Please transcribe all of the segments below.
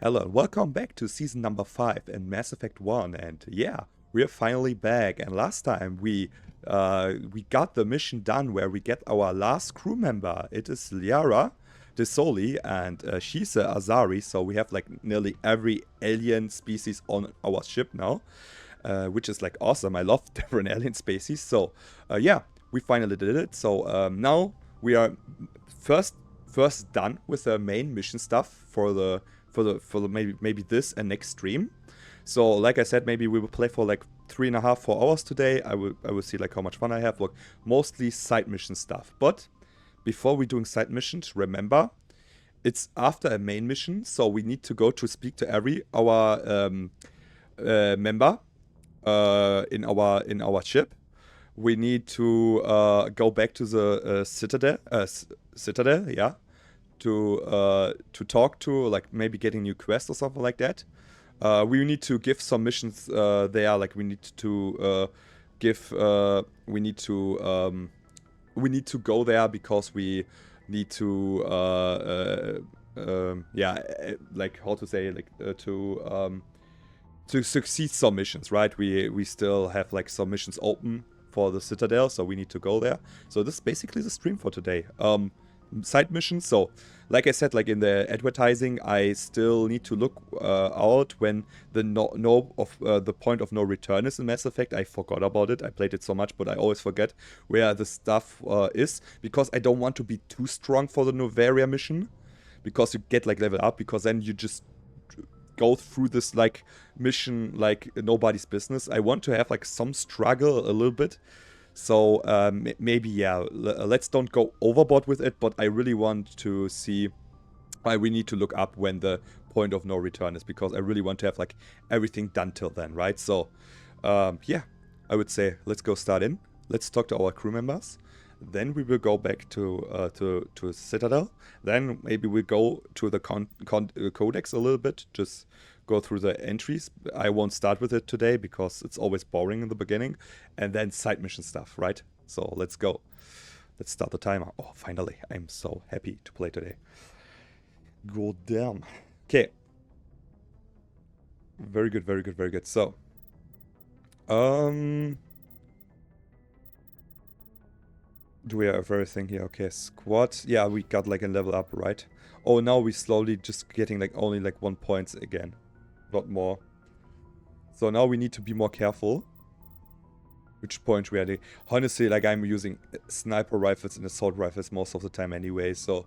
Hello and welcome back to season number 5 in Mass Effect 1, and yeah, we're finally back. And last time we got the mission done where we get our last crew member. It is Liara de Soli, and she's a Azari, so we have like nearly every alien species on our ship now, which is like awesome. I love different alien species. So yeah, we finally did it. So now we are first done with the main mission stuff for the maybe this and next stream. So like I said, maybe we will play for like 3.5-4 hours today. I will see like how much fun I have. Look, mostly side mission stuff. But before we doing side missions, remember it's after a main mission, so we need to go to speak to every our member in our ship. We need to go back to the citadel, yeah, to talk to, like maybe getting new quests or something like that. We need to give some missions there, like we need to we need to go there because we need to yeah, like how to say, like to succeed some missions, right? We still have like some missions open for the Citadel, so we need to go there. So this is basically the stream for today. Side missions. So, like I said, like in the advertising, I still need to look out when the the point of no return is in Mass Effect. I forgot about it. I played it so much, but I always forget where the stuff is, because I don't want to be too strong for the Novaria mission, because you get like level up, because then you just go through this like mission like nobody's business. I want to have like some struggle a little bit. So maybe, yeah, let's don't go overboard with it, but I really want to see why we need to look up when the point of no return is, because I really want to have like everything done till then, right? So yeah, I would say let's go start in. Let's talk to our crew members. Then we will go back to Citadel. Then maybe we go to the codex a little bit, just go through the entries. I won't start with it today because it's always boring in the beginning. And then side mission stuff, right? So let's go. Let's start the timer. Oh, finally. I'm so happy to play today. God damn. Okay. Very good, very good, very good. So, do we have everything here? Okay, squad. Yeah, we got like a level up, right? Oh, now we slowly just getting like only like 1 point again. Not more. So now we need to be more careful. Which point we are doing. Honestly, like I'm using sniper rifles and assault rifles most of the time anyway, so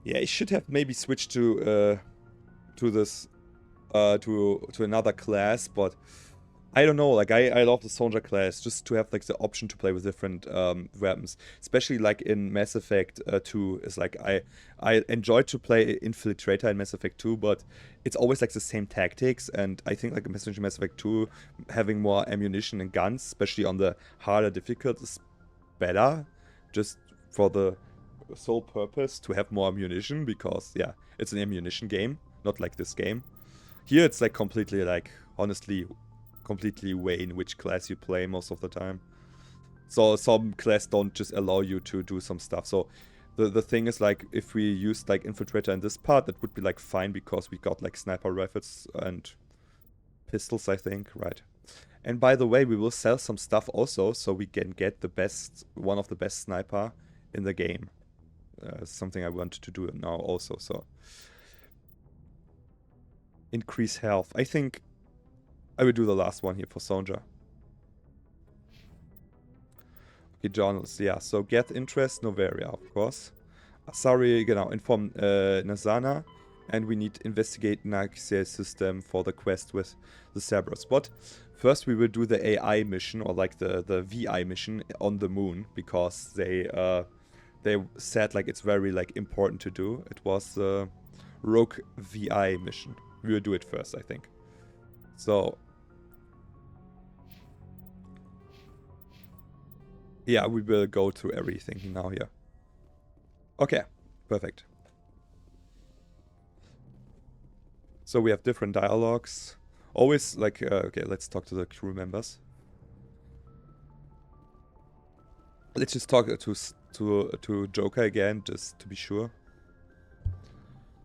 yeah, I should have maybe switched to this to another class, but I don't know, like I love the soldier class just to have like the option to play with different weapons, especially like in Mass Effect 2. Is like I enjoy to play Infiltrator in Mass Effect 2, but it's always like the same tactics, and I think like in Mass Effect 2 having more ammunition and guns, especially on the harder difficult, is better, just for the sole purpose to have more ammunition, because yeah, it's an ammunition game, not like this game. Here it's like completely like, honestly, completely way in which class you play most of the time. So some class don't just allow you to do some stuff. So the thing is, like, if we used like Infiltrator in this part, that would be like fine, because we got like sniper rifles and pistols, I think, right? And by the way, we will sell some stuff also, so we can get the best, one of the best sniper in the game. Something I want to do now also. So increase health. I think I will do the last one here for Sonja. Okay, journals, yeah. So get interest, Novaria, of course. Sorry, genau, inform Nazana. And we need to investigate Naxia's system for the quest with the Cerberus. But first we will do the AI mission, or like the VI mission on the moon, because they said like it's very like important to do. It was the Rogue VI mission. We will do it first, I think. So yeah, we will go through everything now here. Okay, perfect. So we have different dialogues. Always like, okay, let's talk to the crew members. Let's just talk to Joker again, just to be sure.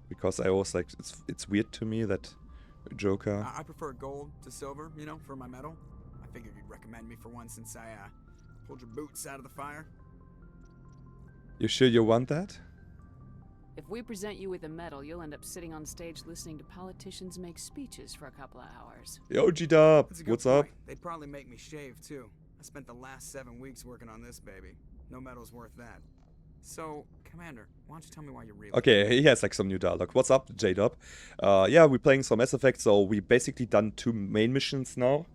because I always like it's weird to me that Joker. I prefer gold to silver, you know, for my medal. I figured you'd recommend me for one since I pulled your boots out of the fire. You sure you want that? If we present you with a medal, you'll end up sitting on stage listening to politicians make speeches for a couple of hours. Yo, G-Dub, That's a good what's point. up? They'd probably make me shave, too. I spent the last 7 weeks working on this baby. No medal's worth that. So, Commander, why don't you tell me why you're really... Okay, he has like some new dialogue. What's up, J-Dub? Yeah, we're playing some Mass Effect, so we basically done 2 main missions now.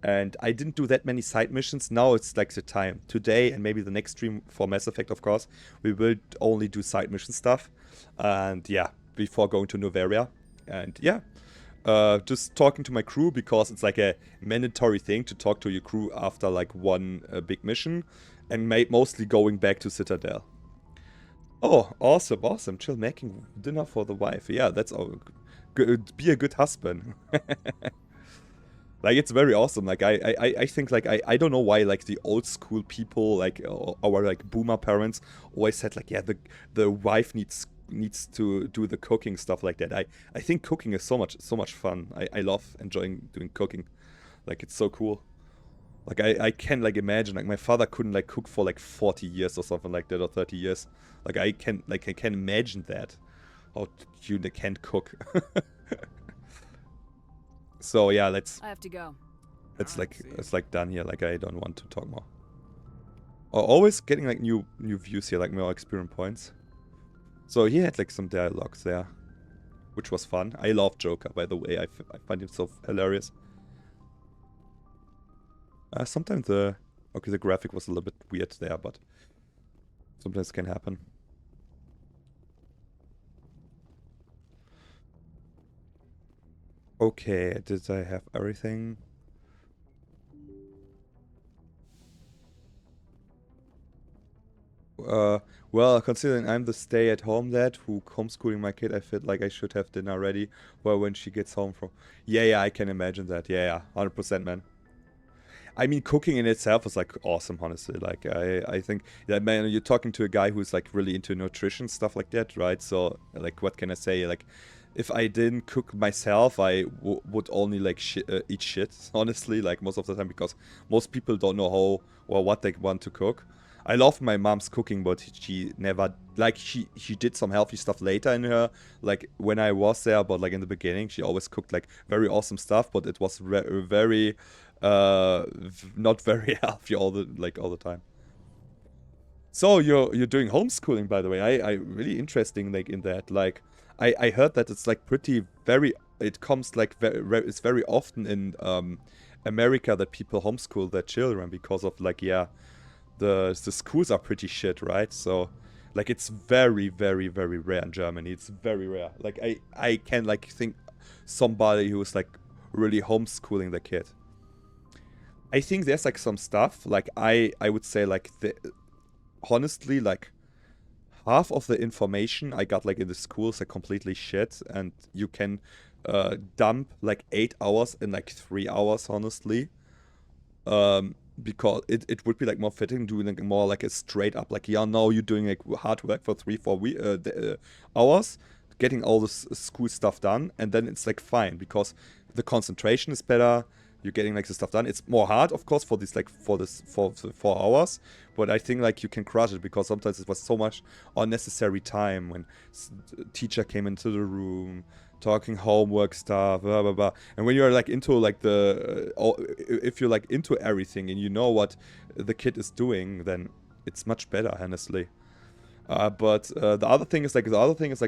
And I didn't do that many side missions. Now it's like the time. Today and maybe the next stream for Mass Effect, of course, we will only do side mission stuff. And yeah, before going to Novaria. And yeah, just talking to my crew because it's like a mandatory thing to talk to your crew after like one big mission. And mostly going back to Citadel. Oh, awesome, awesome. Chill, making dinner for the wife. Yeah, that's all good. Be a good husband. Like, it's very awesome. Like, I think, like, I don't know why, like, the old school people, like, our, like, boomer parents always said, like, yeah, the wife needs to do the cooking, stuff like that. I think cooking is so much fun. I love enjoying doing cooking. Like, it's so cool. Like, I can, like, imagine, like, my father couldn't, like, cook for, like, 40 years or something like that, or 30 years. Like, I can imagine that. How you can't cook. So yeah, I have to go. It's like done here. Like, I don't want to talk more. Always getting like new views here, like more experience points. So he had like some dialogues there, which was fun. I love Joker, by the way. I find him so hilarious. Sometimes the graphic was a little bit weird there, but sometimes it can happen. Okay, did I have everything? Well, considering I'm the stay-at-home dad who homeschooling my kid, I feel like I should have dinner ready well when she gets home from... Yeah, I can imagine that. Yeah, 100%, man. I mean, cooking in itself is like awesome, honestly. Like, I think that, man, you're talking to a guy who's like really into nutrition, stuff like that, right? So, like, what can I say? Like, if I didn't cook myself, I would only like eat shit, honestly, like most of the time, because most people don't know how or what they want to cook. I love my mom's cooking, but she never, like, she did some healthy stuff later in her, like, when I was there, but like in the beginning, she always cooked like very awesome stuff, but it was very, not very healthy all the time. So you're doing homeschooling, by the way. I really interesting, like, in that, like, I heard that it's like it comes like it's very often in America that people homeschool their children because of, like, yeah, the schools are pretty shit, right? So, like, it's very rare in Germany. It's very rare. Like, I can, like, think somebody who's like really homeschooling the kid. I think there's like some stuff, like, I would say, like, honestly, like, half of the information I got, like, in the schools are completely shit, and you can dump like 8 hours in like 3 hours, honestly. Because it would be like more fitting doing like more like a straight up, like, yeah, now you're doing like hard work for 3-4 hours, getting all this school stuff done, and then it's like fine because the concentration is better. You're getting like the stuff done. It's more hard, of course, for this like for 4 hours, but I think like you can crush it because sometimes it was so much unnecessary time when teacher came into the room talking homework stuff, blah blah blah. And when you're like into like if you're like into everything and you know what the kid is doing, then it's much better, honestly. But the other thing is like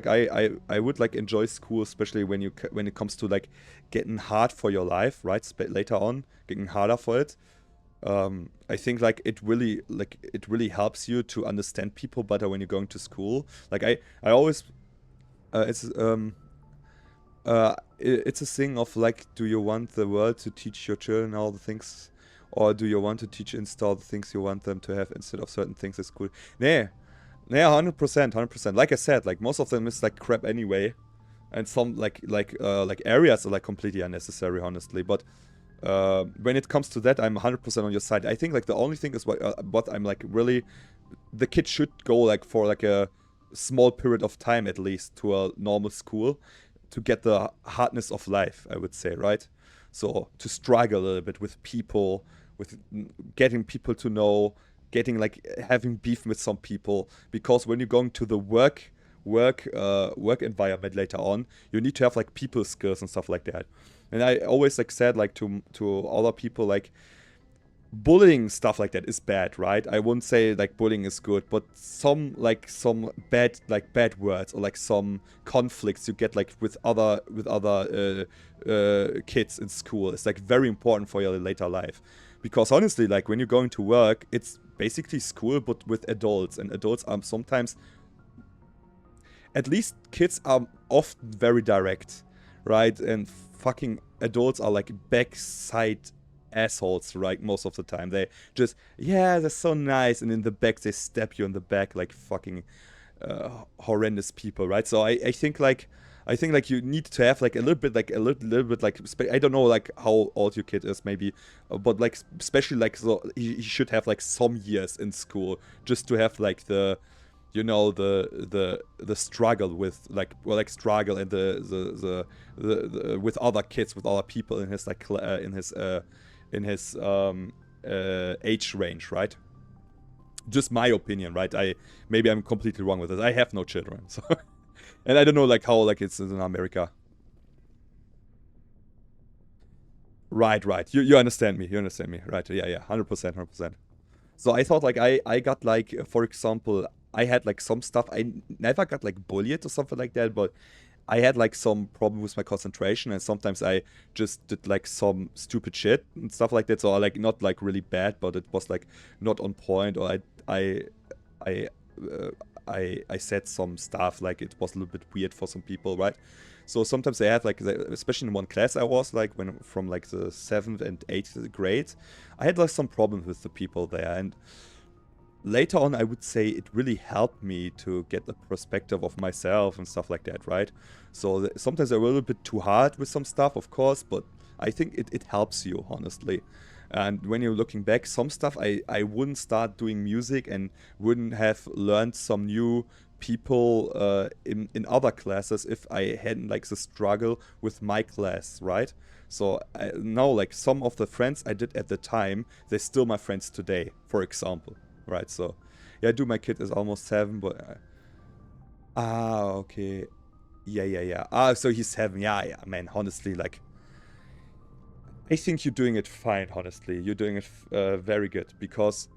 I would like enjoy school, especially when it comes to like getting hard for your life, right? Later on, getting harder for it. I think like it really helps you to understand people better when you're going to school. Like I always it's a thing of like, do you want the world to teach your children all the things, or do you want to install the things you want them to have instead of certain things at school? Nah. Yeah, 100%. Like I said, like most of them is like crap anyway, and some like areas are like completely unnecessary, honestly. But when it comes to that, I'm 100% on your side. I think like the only thing is what I'm like really, the kid should go like for like a small period of time at least to a normal school to get the hardness of life, I would say, right? So to struggle a little bit with people, with getting people to know, getting like having beef with some people, because when you're going to the work environment later on, you need to have like people skills and stuff like that. And I always like said like to other people, like bullying stuff like that is bad, right? I wouldn't say like bullying is good, but some bad words or like some conflicts you get like with other kids in school is like very important for your later life. Because honestly, like when you're going to work, it's basically school but with adults, and adults are sometimes, at least kids are often very direct, right? And fucking adults are like backside assholes, right? Most of the time they just, yeah, they're so nice, and in the back they stab you in the back like fucking horrendous people, right? So I think like you need to have like a little bit like I don't know like how old your kid is maybe, but like especially like so he should have like some years in school just to have like the, you know, the struggle with like, well, like struggle and the with other kids, with other people in his like in his age range, right? Just my opinion, right? Maybe I'm completely wrong with this. I have no children, so and I don't know like how like it's in America. Right. You understand me. Right? Yeah. 100%. So I thought like I got like, for example, I had like some stuff. I never got like bullied or something like that, but I had like some problem with my concentration, and sometimes I just did like some stupid shit and stuff like that. So like not like really bad, but it was like not on point, or I I said some stuff like it was a little bit weird for some people, right? So sometimes I had like, especially in one class I was like when from like the 7th and 8th grade, I had like some problems with the people there, and later on, I would say it really helped me to get the perspective of myself and stuff like that, right? So sometimes I'm a little bit too hard with some stuff, of course, but I think it helps you, honestly. And when you're looking back, some stuff I wouldn't start doing music and wouldn't have learned some new people in other classes if I hadn't like the struggle with my class, right? So now like some of the friends I did at the time, they're still my friends today, for example. Right, so yeah, my kid is almost 7, but okay, yeah. So he's 7, yeah, man. Honestly, like, I think you're doing it fine. Honestly, you're doing it very good, because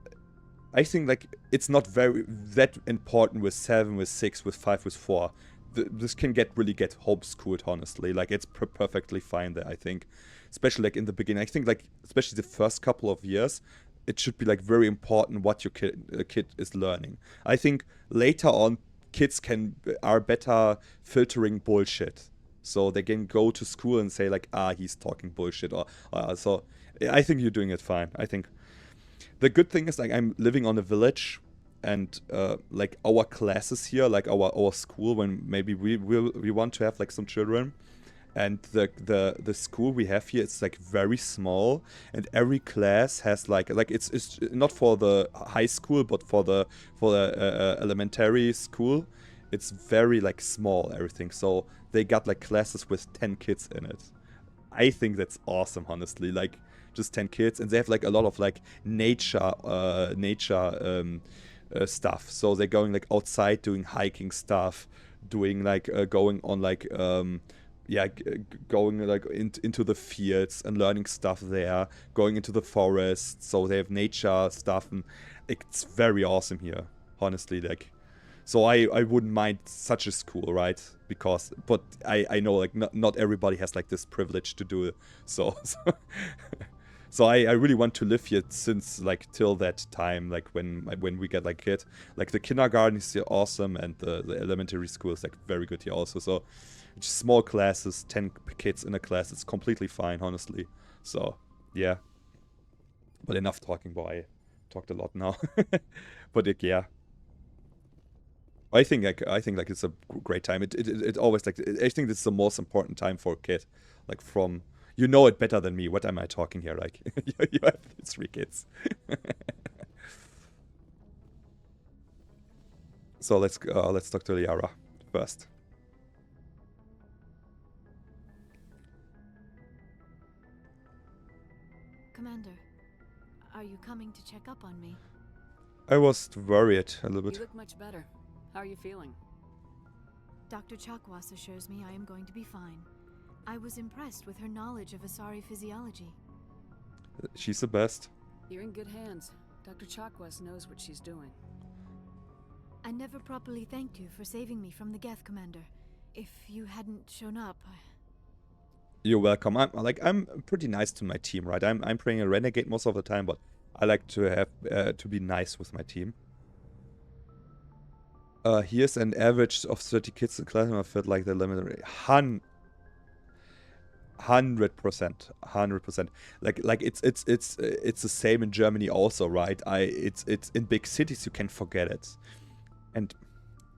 I think like it's not that important with 7, with 6, with 5, with 4. This can really get homeschooled. Honestly, like it's perfectly fine there. I think, especially like in the beginning. I think like especially the first couple of years, it should be like very important what your kid is learning. I think later on, kids are better filtering bullshit, so they can go to school and say like, he's talking bullshit, or so. I think you're doing it fine. I think the good thing is like I'm living on a village, and like our classes here, like our school, when maybe we want to have like some children. And the school we have here, it's like very small, and every class has like it's not for the high school, but for the elementary school. It's very like small, everything. So they got like classes with 10 kids in it. I think that's awesome, honestly. Like just 10 kids, and they have like a lot of like nature stuff. So they're going like outside, doing hiking stuff, doing like going on like going like into the fields and learning stuff there, going into the forest. So they have nature stuff, and it's very awesome here, honestly. Like, so I wouldn't mind such a school, right? Because, but I know like not everybody has like this privilege to do it. So I really want to live here since like till that time, like when we get like kid, like the kindergarten is here awesome, and the elementary school is like very good here also. So just small classes, 10 kids in a class, it's completely fine, honestly. So yeah, but enough talking, boy. I talked a lot now. But like, yeah, I think like it's a great time. It always like, I think this is the most important time for a kid, like from, you know it better than me. What am I talking here? Like, you have 3 kids. So let's talk to Liara first. Commander, are you coming to check up on me? I was worried a little You bit. look much better. How are you feeling? Dr. Chakwas assures me I am going to be fine. I was impressed with her knowledge of Asari physiology. She's the best. You're in good hands. Dr. Chakwas knows what she's doing. I never properly thanked you for saving me from the Geth, Commander. If you hadn't shown up, You're welcome. I'm pretty nice to my team, right? I'm playing a renegade most of the time, but I like to have to be nice with my team. Here's an average of 30 kids in class, and I felt like the limit 100%, 100%. Like it's the same in Germany also, right? It's in big cities you can forget it, and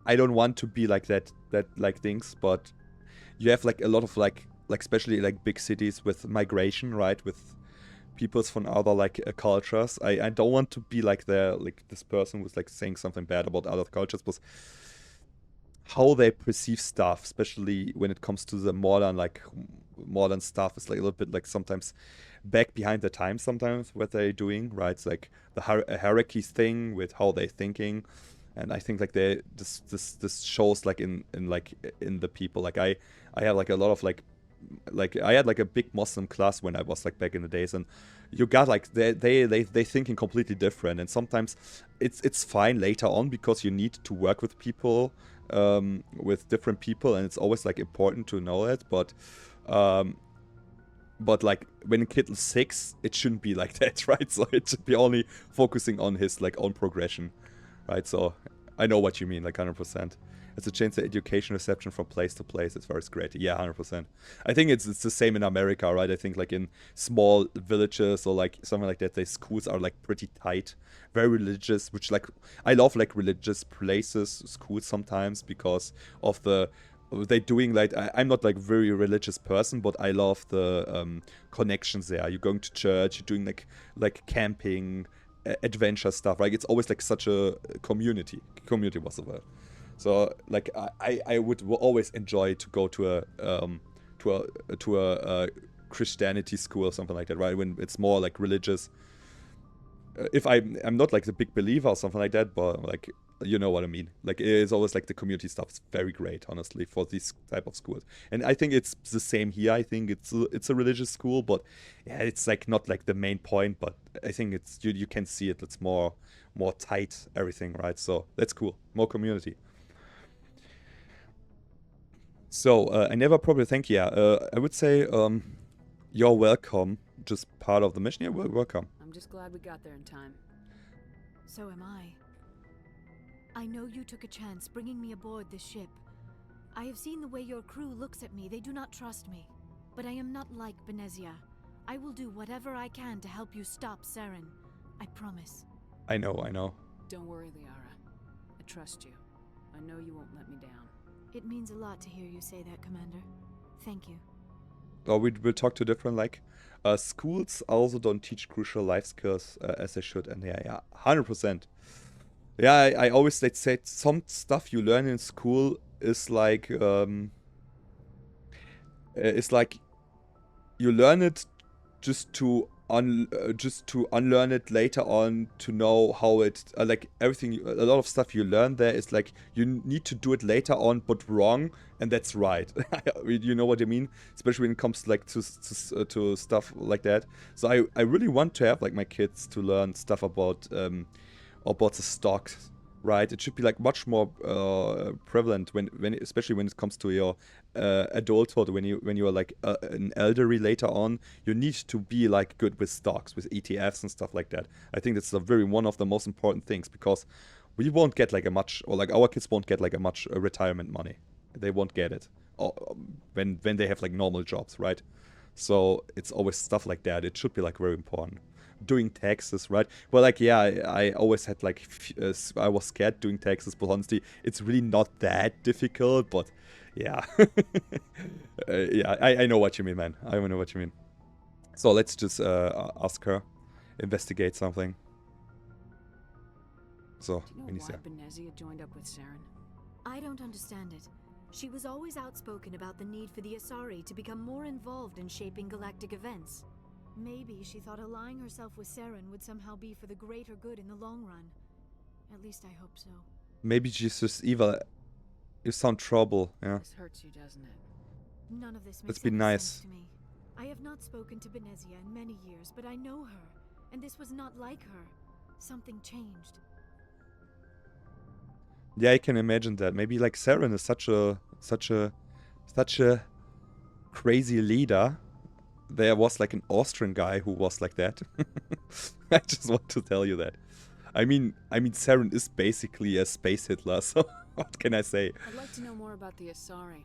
I don't want to be like that like things, but you have like a lot of like especially like big cities with migration, right? With peoples from other like cultures. I don't want to be like this person who's like saying something bad about other cultures, but how they perceive stuff, especially when it comes to the modern stuff, is like a little bit like sometimes back behind the times. Sometimes what they're doing, right? It's like the hierarchies thing with how they're thinking, and I think like this shows like in the people. Like I have like a lot of like I had like a big Muslim class when I was like back in the days, and you got like they thinking completely different, and sometimes it's fine later on because you need to work with people, with different people, and it's always like important to know it, but like when a kid is 6, it shouldn't be like that, right? So it should be only focusing on his like own progression, right? So I know what you mean, like 100%. It's a change the education reception from place to place. It's very great. Yeah, 100%. I think it's the same in America, right? I think like in small villages or like something like that, the schools are like pretty tight, very religious, which like I love like religious places, schools sometimes because of they're doing like I'm not like very religious person, but I love the connections there. You're going to church, you're doing like camping, adventure stuff, right? It's always like such a community. Community was the word. So like I would always enjoy to go to a Christianity school or something like that, right? When it's more like religious. If I'm not like the big believer or something like that, but like you know what I mean. Like it's always like the community stuff is very great, honestly, for these type of schools. And I think it's the same here. I think it's a religious school, but yeah, it's like not like the main point. But I think it's you can see it. It's more tight everything, right? So that's cool. More community. So, I never probably thank you. I would say, you're welcome. Just part of the mission. Yeah, welcome. I'm just glad we got there in time. So am I. I know you took a chance bringing me aboard this ship. I have seen the way your crew looks at me. They do not trust me. But I am not like Benezia. I will do whatever I can to help you stop Saren. I promise. I know. Don't worry, Liara. I trust you. I know you won't let me down. It means a lot to hear you say that, Commander. Thank you. Or we'll talk to different, like, schools also don't teach crucial life skills as they should. And yeah, 100%. Yeah, I always like say some stuff you learn in school is like, it's like you learn it just to unlearn it later on, to know how it like everything. A lot of stuff you learn there is like you need to do it later on, but wrong, and that's right. You know what I mean? Especially when it comes like to stuff like that. So I really want to have like my kids to learn stuff about the stocks. Right, it should be like much more prevalent when especially when it comes to your adulthood. When you are like an elderly later on, you need to be like good with stocks, with ETFs and stuff like that. I think that's one of the most important things, because we won't get like a much, or like our kids won't get like a much retirement money. They won't get it when they have like normal jobs, right? So it's always stuff like that. It should be like very important. Doing taxes, right? Well, like, yeah, I always had like, I was scared doing taxes, but honestly, it's really not that difficult, but yeah. Yeah, I know what you mean, man. I know what you mean. So let's just ask her, investigate something. So, Do you know wenn ich why sehr. Benezia joined up with Saren? I don't understand it. She was always outspoken about the need for the Asari to become more involved in shaping galactic events. Maybe she thought allying herself with Saren would somehow be for the greater good in the long run. At least I hope so. Maybe she's just evil. You sound trouble, yeah. This hurts you, doesn't it? None of this Let's makes be any nice. sense to me. I have not spoken to Benezia in many years, but I know her, and this was not like her. Something changed. Yeah, I can imagine that. Maybe like Saren is such a crazy leader. There was like an Austrian guy who was like that. I just want to tell you that. I mean, Saren is basically a space Hitler, so what can I say? I'd like to know more about the Asari.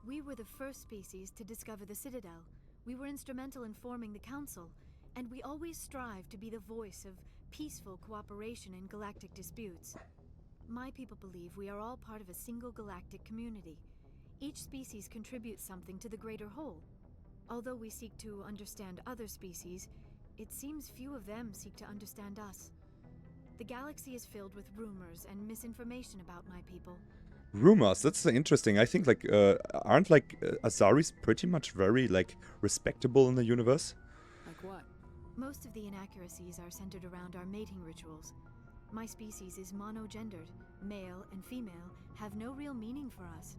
We were the first species to discover the Citadel. We were instrumental in forming the Council, and we always strive to be the voice of peaceful cooperation in galactic disputes. My people believe we are all part of a single galactic community. Each species contributes something to the greater whole. Although we seek to understand other species, it seems few of them seek to understand us. The galaxy is filled with rumors and misinformation about my people. Rumors, that's interesting. I think like aren't like Asaris pretty much very like respectable in the universe? Like what? Most of the inaccuracies are centered around our mating rituals. My species is monogendered. Male and female have no real meaning for us.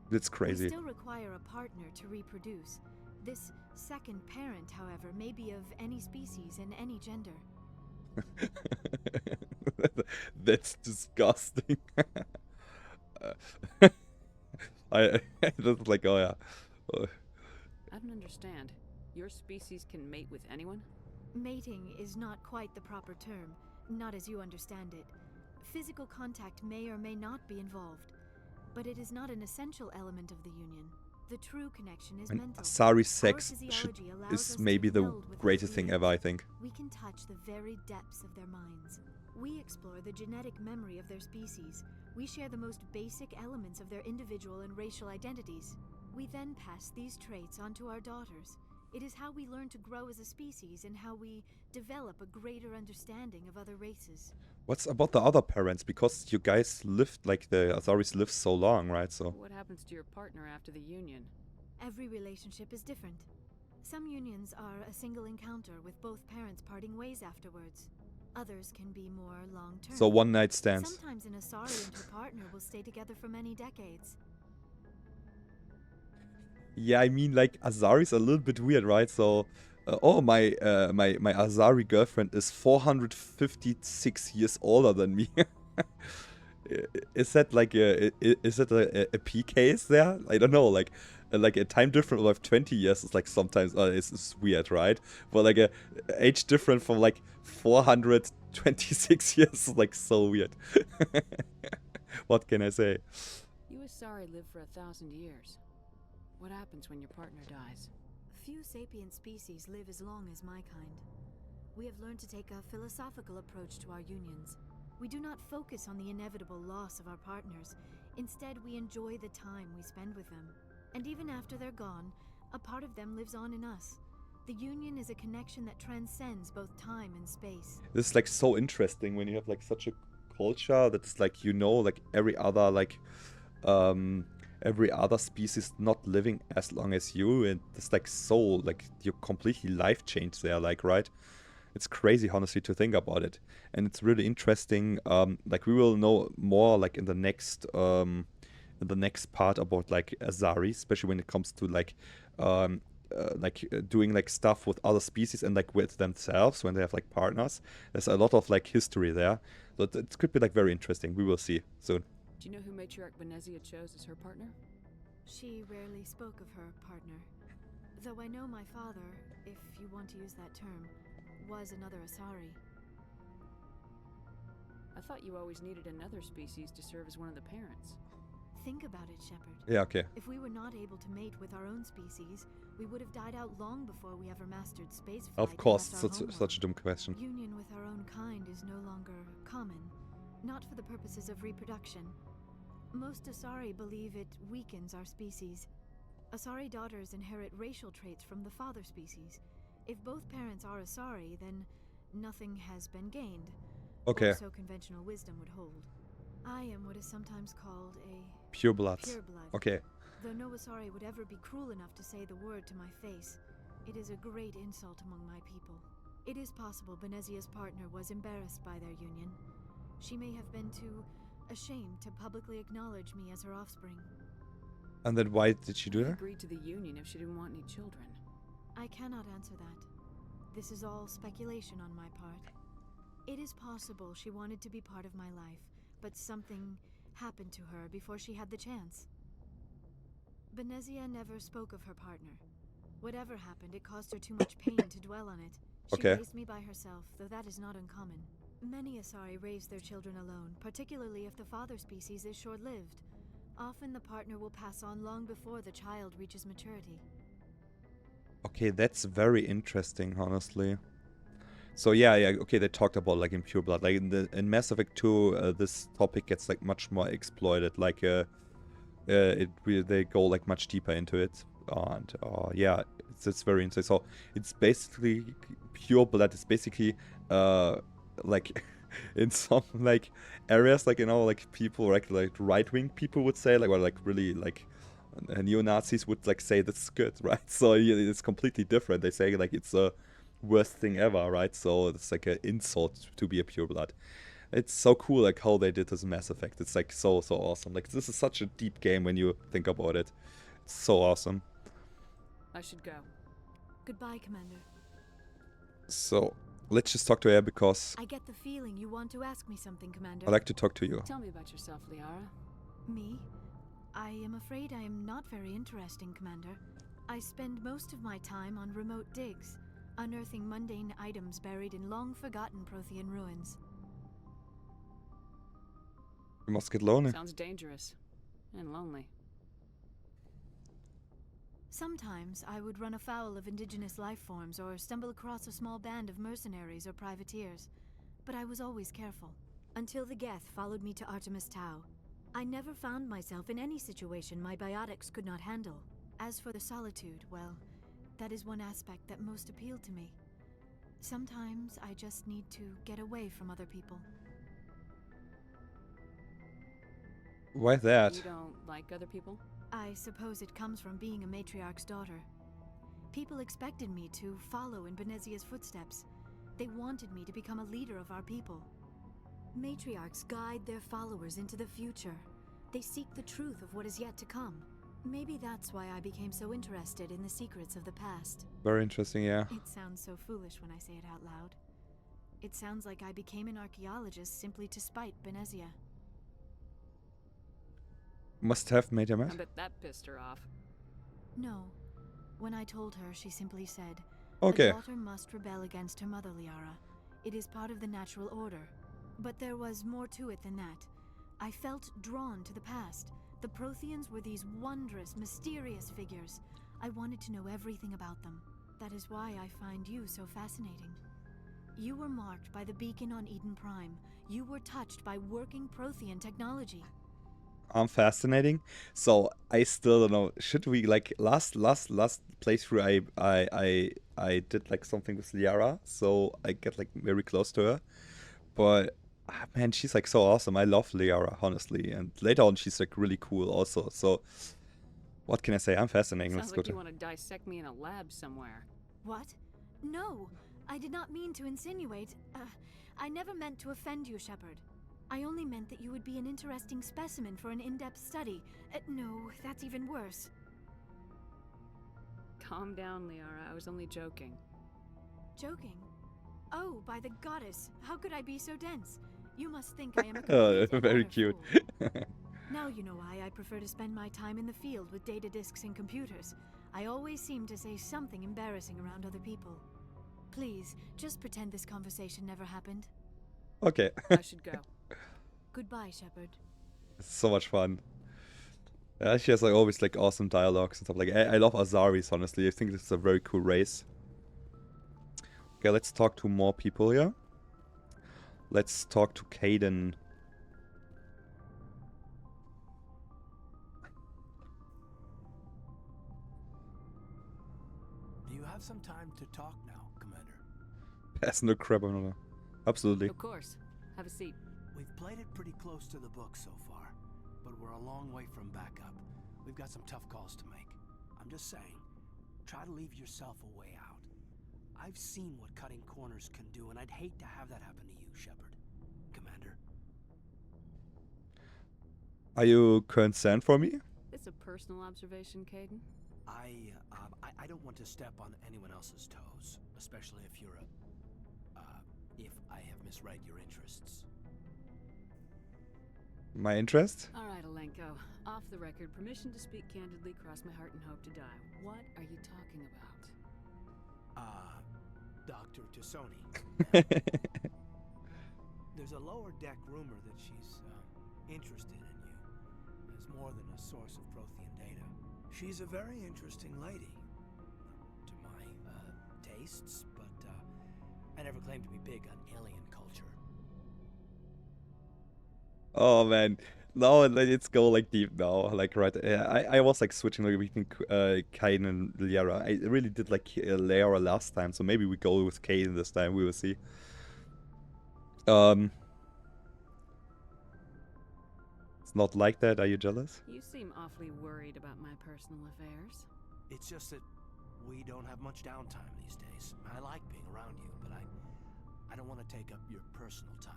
That's crazy. We still require a partner to reproduce. This second parent, however, may be of any species and any gender. That's disgusting. I that's like, oh yeah. I don't understand. Your species can mate with anyone? Mating is not quite the proper term, not as you understand it. Physical contact may or may not be involved, but it is not an essential element of the union. The true connection is And mental. Asari sex Our physiology allows us is to maybe the meld with greatest our thing beings. ever, I think. We can touch the very depths of their minds. We explore the genetic memory of their species. We share the most basic elements of their individual and racial identities. We then pass these traits onto our daughters. It is how we learn to grow as a species and how we develop a greater understanding of other races. What's about the other parents? Because you guys lived, like the Asaris lived so long, right? So What happens to your partner after the union? Every relationship is different. Some unions are a single encounter with both parents parting ways afterwards. Others can be more long-term. so one night stands. Sometimes an Asari and her partner will stay together for many decades. Yeah, I mean, like Asari's a little bit weird, right? So, oh, my Asari girlfriend is 456 years older than me. Is that like is it a P case there? I don't know. Like a time difference of 20 years is like sometimes it's weird, right? But like a age difference from like 426 years is like so weird. What can I say? You Asari live for 1,000 years. What happens when your partner dies? Few sapient species live as long as my kind. We have learned to take a philosophical approach to our unions. We do not focus on the inevitable loss of our partners. Instead, we enjoy the time we spend with them. And even after they're gone, a part of them lives on in us. The union is a connection that transcends both time and space. This is like so interesting when you have like such a culture that's like, you know, like every other like every other species not living as long as you, and it's like so like you completely life change there, like, right? It's crazy, honestly, to think about it, and it's really interesting. Like we will know more like in the next part about like Asari, especially when it comes to like doing like stuff with other species and like with themselves when they have like partners. There's a lot of like history there, so it could be like very interesting. We will see soon. Do you know who Matriarch Benezia chose as her partner? She rarely spoke of her partner. Though I know my father, if you want to use that term, was another Asari. I thought you always needed another species to serve as one of the parents. Think about it, Shepard. Yeah, okay. If we were not able to mate with our own species, we would have died out long before we ever mastered spaceflight. Of course, such a dumb question. Union with our own kind is no longer common, not for the purposes of reproduction. Most Asari believe it weakens our species. Asari daughters inherit racial traits from the father species. If both parents are Asari, then nothing has been gained. Okay. Or so conventional wisdom would hold. I am what is sometimes called a Pure bloods. pureblood. Okay. Though no Asari would ever be cruel enough to say the word to my face, it is a great insult among my people. It is possible Benezia's partner was embarrassed by their union. She may have been too ashamed to publicly acknowledge me as her offspring. And then why did she do Why that? agreed to the union if she didn't want any children? I cannot answer that. This is all speculation on my part. It is possible she wanted to be part of my life, but something happened to her before she had the chance. Benezia never spoke of her partner. Whatever happened, it caused her too much pain to dwell on it. She Okay. raised me by herself, though that is not uncommon. Many Asari raise their children alone, particularly if the father species is short-lived. Often the partner will pass on long before the child reaches maturity. Okay, that's very interesting, honestly. So yeah, okay, they talked about like in Pure Blood, like in Mass Effect 2, this topic gets like much more exploited. Like they go like much deeper into it, and yeah, it's very interesting. So it's basically Pure Blood is basically like in some like areas, like, you know, like people like right-wing people would say, like, or like really like neo-Nazis would like say that's good, right? So yeah, it's completely different. They say like it's a worst thing ever, right? So it's like an insult to be a pure blood. It's so cool like how they did this in Mass Effect. It's like so awesome. Like this is such a deep game when you think about it. It's so awesome. I should go. Goodbye, Commander. So let's just talk to her because I get the feeling you want to ask me something, Commander. I like to talk to you. Tell me about yourself, Liara. Me? I am afraid I am not very interesting, Commander. I spend most of my time on remote digs, unearthing mundane items buried in long-forgotten Prothean ruins. You must get lonely. Sounds dangerous. And lonely. Sometimes I would run afoul of indigenous life forms or stumble across a small band of mercenaries or privateers, but I was always careful. Until the Geth followed me to Artemis Tau. I never found myself in any situation my biotics could not handle. As for the solitude, well, that is one aspect that most appealed to me. Sometimes I just need to get away from other people. Why that? You don't like other people? I suppose it comes from being a matriarch's daughter. People expected me to follow in Benezia's footsteps. They wanted me to become a leader of our people. Matriarchs guide their followers into the future. They seek the truth of what is yet to come. Maybe that's why I became so interested in the secrets of the past. Very interesting, yeah. It sounds so foolish when I say it out loud. It sounds like I became an archaeologist simply to spite Benezia. Must have made him I mad. bet that pissed her off. No. When I told her, she simply said, Okay. "A daughter must rebel against her mother, Liara. It is part of the natural order." But there was more to it than that. I felt drawn to the past. The Protheans were these wondrous, mysterious figures. I wanted to know everything about them. That is why I find you so fascinating. You were marked by the beacon on Eden Prime. You were touched by working Prothean technology. I'm fascinating. So I still don't know. Should we like last playthrough? I did like something with Liara, so I get like very close to her. But man, she's like so awesome. I love Liara, honestly. And later on, she's like really cool also. So what can I say? I'm fascinating. Sounds Let's like go you to. want to dissect me in a lab somewhere. What? No, I did not mean to insinuate. I never meant to offend you, Shepard. I only meant that you would be an interesting specimen for an in-depth study. No, that's even worse. Calm down, Liara. I was only joking. Joking? Oh, by the goddess, how could I be so dense? You must think I am a complete and Very utter cute. fool. Now you know why I prefer to spend my time in the field with data disks and computers. I always seem to say something embarrassing around other people. Please, just pretend this conversation never happened. Okay. I should go. Goodbye, Shepard. It's so much fun. Yeah, she has like always like awesome dialogues and stuff. Like I love Azaris, honestly. I think this is a very cool race. Okay, let's talk to more people here. Let's talk to Caden. Do you have some time to talk now, Commander? Pass no crap on her. Absolutely. Of course. Have a seat. We've played it pretty close to the book so far, but we're a long way from backup. We've got some tough calls to make. I'm just saying, try to leave yourself a way out. I've seen what cutting corners can do, and I'd hate to have that happen to you, Shepard. Commander. Are you concerned for me? It's a personal observation, Caden. I don't want to step on anyone else's toes, especially if you're if I have misread your interests. My interest? All right, Alenko. Off the record, permission to speak candidly, cross my heart and hope to die. What are you talking about? Dr. Tassoni. There's a lower deck rumor that she's interested in you as more than a source of Prothean data. She's a very interesting lady, to my tastes, but I never claimed to be big on alien culture. Oh man, no, let's go like deep now. Like right, I was like switching like between Kaiden and Liara. I really did like Liara last time, so maybe we go with Kaiden this time. We will see. It's not like that. Are you jealous? You seem awfully worried about my personal affairs. It's just that we don't have much downtime these days. I like being around you, but I don't want to take up your personal time.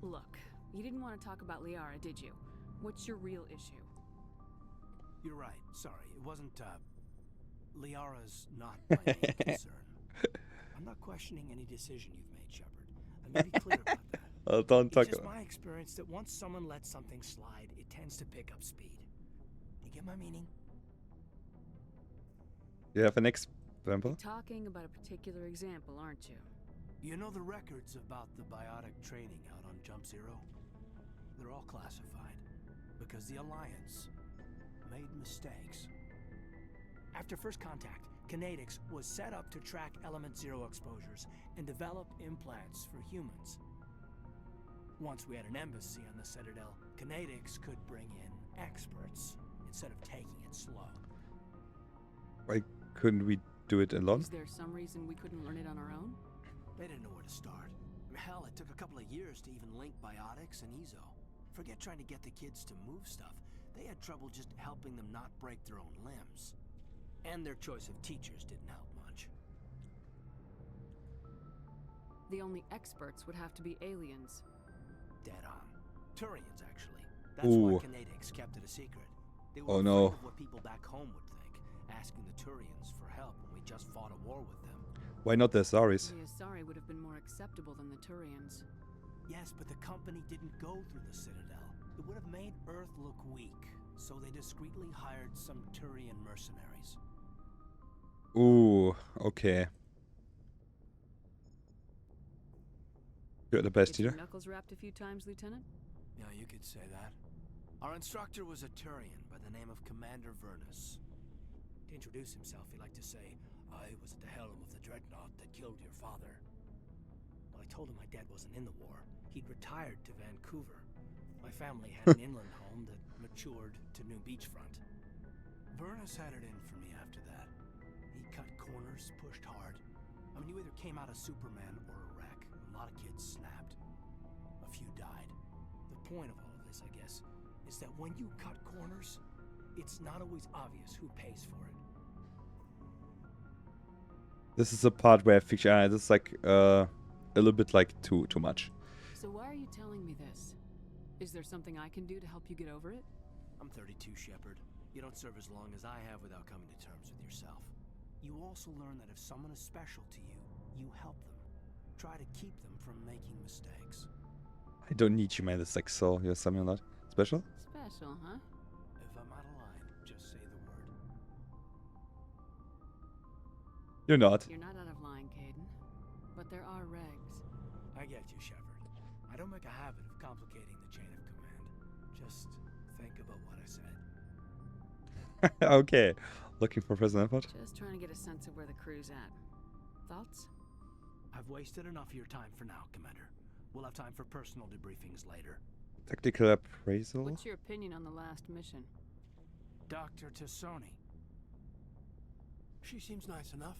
Look, you didn't want to talk about Liara, did you? What's your real issue? You're right. Sorry, it wasn't, Liara's not my main concern. I'm not questioning any decision you've made, Shepard. Let me be clear about that. Don't talk It's just about. my experience that once someone lets something slide, it tends to pick up speed. You get my meaning? You have an example? Talking about a particular example, aren't you? You know the records about the biotic training out on Jump Zero? They're all classified because the Alliance made mistakes. After first contact, Kinetics was set up to track Element Zero exposures and develop implants for humans. Once we had an embassy on the Citadel, Kinetics could bring in experts instead of taking it slow. Why couldn't we do it alone? Is there some reason we couldn't learn it on our own? They didn't know where to start. Hell, it took a couple of years to even link biotics and EZO. Forget trying to get the kids to move stuff. They had trouble just helping them not break their own limbs. And their choice of teachers didn't help much. The only experts would have to be aliens. Dead on. Turians, actually. That's Ooh. why Kinetics kept it a secret. They were Oh, afraid no. of what people back home would think, asking the Turians for help when we just fought a war with them. Why not the Asaris? The Asari would have been more acceptable than the Turians. Yes, but the company didn't go through the Citadel. It would have made Earth look weak, so they discreetly hired some Turian mercenaries. Ooh, okay. You're the best Get your teacher. knuckles rapped a few times, Lieutenant? Yeah, you could say that. Our instructor was a Turian by the name of Commander Vernus. To introduce himself, he liked to say, "I was at the helm of the dreadnought that killed your father." Well, I told him my dad wasn't in the war. He'd retired to Vancouver. My family had an inland home that matured to New Beachfront. Vernus had it in for me after that. He cut corners, pushed hard. I mean, you either came out a Superman or a wreck. A lot of kids snapped. A few died. The point of all of this, I guess, is that when you cut corners, it's not always obvious who pays for it. This is the part where fiction. This is like a little bit like too much. So why are you telling me this? Is there something I can do to help you get over it? I'm 32, Shepard. You don't serve as long as I have without coming to terms with yourself. You also learn that if someone is special to you, you help them. Try to keep them from making mistakes. I don't need you, man. It's like so. You're something not special. Special, huh? If I'm out of line, just say the word. You're not. You're not out of line, Caden. But there are regs. I get you, Shepard. I don't make a habit of complicating the chain of command. Just think about what I said. Okay. Looking for personal input. Just trying to get a sense of where the crew's at. Thoughts? I've wasted enough of your time for now, Commander. We'll have time for personal debriefings later. Tactical appraisal. What's your opinion on the last mission? Dr. Tassoni. She seems nice enough.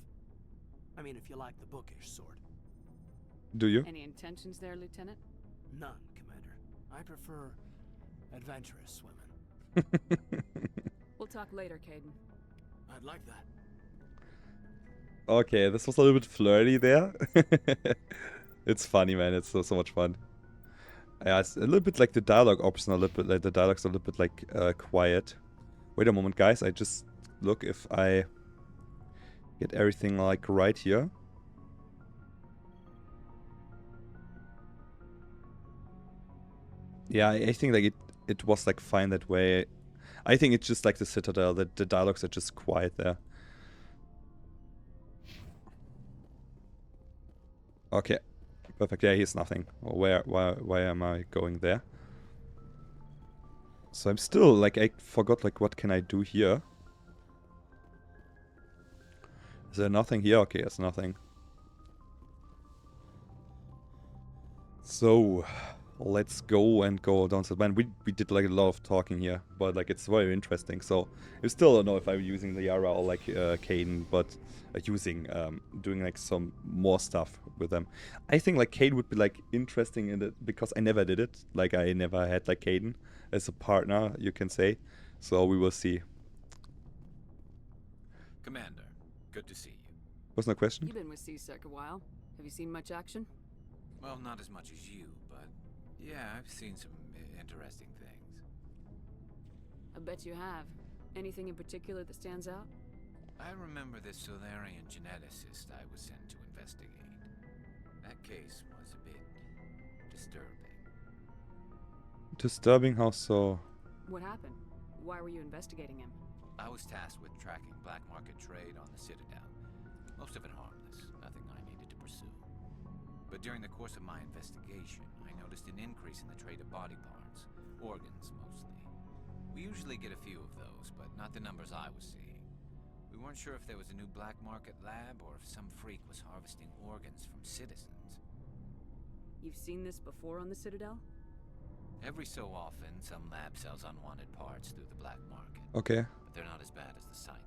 I mean, if you like the bookish sort. Do you? Any intentions there, Lieutenant? None, Commander. I prefer adventurous women. We'll talk later, Caden. I'd like that. Okay, this was a little bit flirty there. It's funny, man. It's so much fun. Yeah, it's a little bit like the dialogue option, a little bit like the dialogue's a little bit like quiet. Wait a moment, guys. I just look if I get everything like right here. Yeah, I think like it was like fine that way. I think it's just like the Citadel, that the dialogues are just quiet there. Okay, perfect. Yeah, here's nothing. Why am I going there? So I'm still like, I forgot like what can I do here? Is there nothing here? Okay, there's nothing. So let's go downstairs. Man, we did like a lot of talking here, but like it's very interesting. So I still don't know if I'm using the Yara or like Caden, but doing like some more stuff with them. I think like Caden would be like interesting in it because I never did it. Like I never had like Caden as a partner, you can say. So we will see. Commander, good to see you. Was no question? You've been with CSEC a while. Have you seen much action? Well, not as much as you, but yeah, I've seen some interesting things. I bet you have. Anything in particular that stands out? I remember this Solarian geneticist I was sent to investigate. That case was a bit disturbing. Disturbing? How so? What happened? Why were you investigating him? I was tasked with tracking black market trade on the Citadel. Most of it harmless, nothing I needed to pursue. But during the course of my investigation, I noticed an increase in the trade of body parts, organs mostly. We usually get a few of those, but not the numbers I was seeing. We weren't sure if there was a new black market lab or if some freak was harvesting organs from citizens. You've seen this before on the Citadel? Every so often, some lab sells unwanted parts through the black market. Okay. But they're not as bad as the cycles.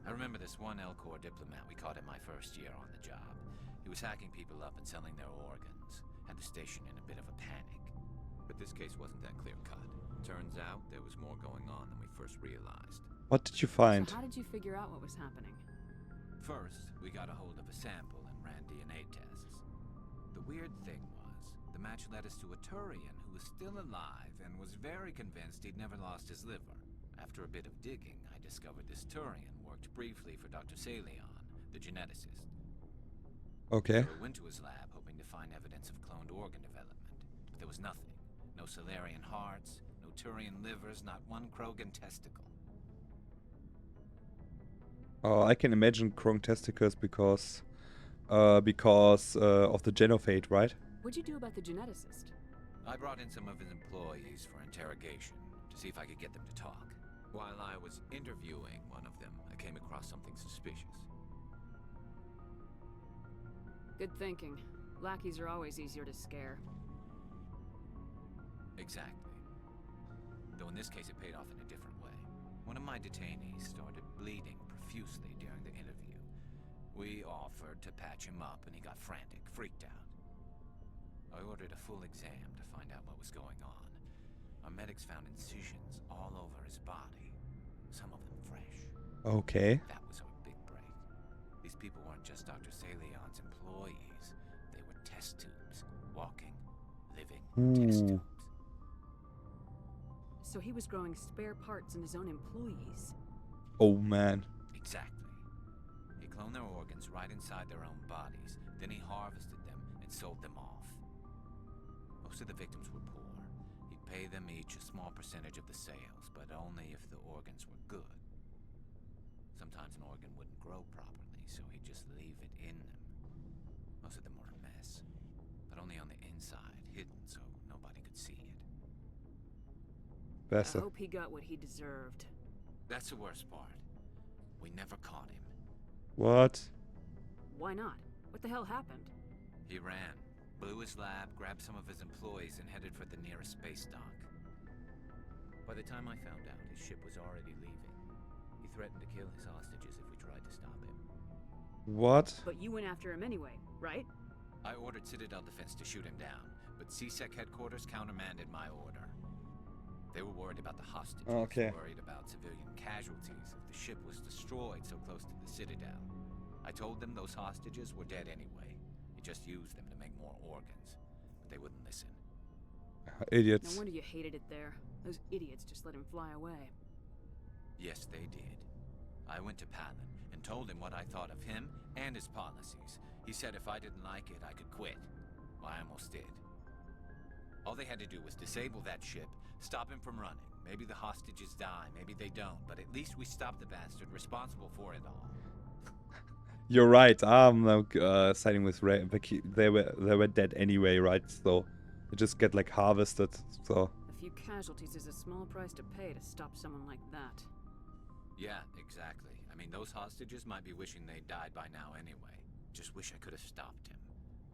I remember this one L-Corps diplomat we caught in my first year on the job. He was hacking people up and selling their organs. Had the station in a bit of a panic. But this case wasn't that clear-cut. Turns out there was more going on than we first realized. What did you find? So how did you figure out what was happening? First, we got a hold of a sample and ran DNA tests. The weird thing was, the match led us to a Turian who was still alive and was very convinced he'd never lost his liver. After a bit of digging, I discovered this Turian worked briefly for Dr. Salion, the geneticist. Okay. So I went to his lab hoping to find evidence of cloned organ development, but there was nothing. No Solarian hearts, no Turian livers, not one Krogan testicle. I can imagine Krong testicles because of the genophage, right? What'd you do about the geneticist? I brought in some of his employees for interrogation to see if I could get them to talk. While I was interviewing one of them, I came across something suspicious. Good thinking. Lackeys are always easier to scare. Exactly. Though in this case it paid off in a different way. One of my detainees started bleeding profusely during the interview. We offered to patch him up and he got frantic, freaked out. I ordered a full exam to find out what was going on. Our medics found incisions all over his body, some of them fresh. Okay. That was our big break. These people weren't just Dr. Salion's employees. They were test tubes. Walking, living test tubes. So he was growing spare parts in his own employees. Oh man. Exactly. He cloned their organs right inside their own bodies. Then he harvested them and sold them off. Most of the victims were poor. He'd pay them each a small percentage of the sales, but only if the organs were good. Sometimes an organ wouldn't grow properly, so he'd just leave it in them. Most of them were a mess, but only on the inside, hidden so nobody could see it. I Besser. hope he got what he deserved. That's the worst part. We never caught him. What? Why not? What the hell happened? He ran, blew his lab, grabbed some of his employees, and headed for the nearest space dock. By the time I found out, his ship was already leaving. He threatened to kill his hostages if we tried to stop him. What? But you went after him anyway, right? I ordered Citadel Defense to shoot him down, but CSEC headquarters countermanded my order. They were worried about the hostages, Okay. worried about civilian casualties if the ship was destroyed so close to the Citadel. I told them those hostages were dead anyway. You just used them to make more organs, but they wouldn't listen. Idiots. No wonder you hated it there. Those idiots just let him fly away. Yes, they did. I went to Palin and told him what I thought of him and his policies. He said if I didn't like it, I could quit. Well, I almost did. All they had to do was disable that ship, stop him from running. Maybe the hostages die, maybe they don't, but at least we stopped the bastard responsible for it all. You're right. I'm siding with Ray. They were dead anyway, right? So they just get like harvested. So A few casualties is a small price to pay to stop someone like that. Yeah, exactly. I mean, those hostages might be wishing they'd died by now anyway. Just wish I could have stopped him.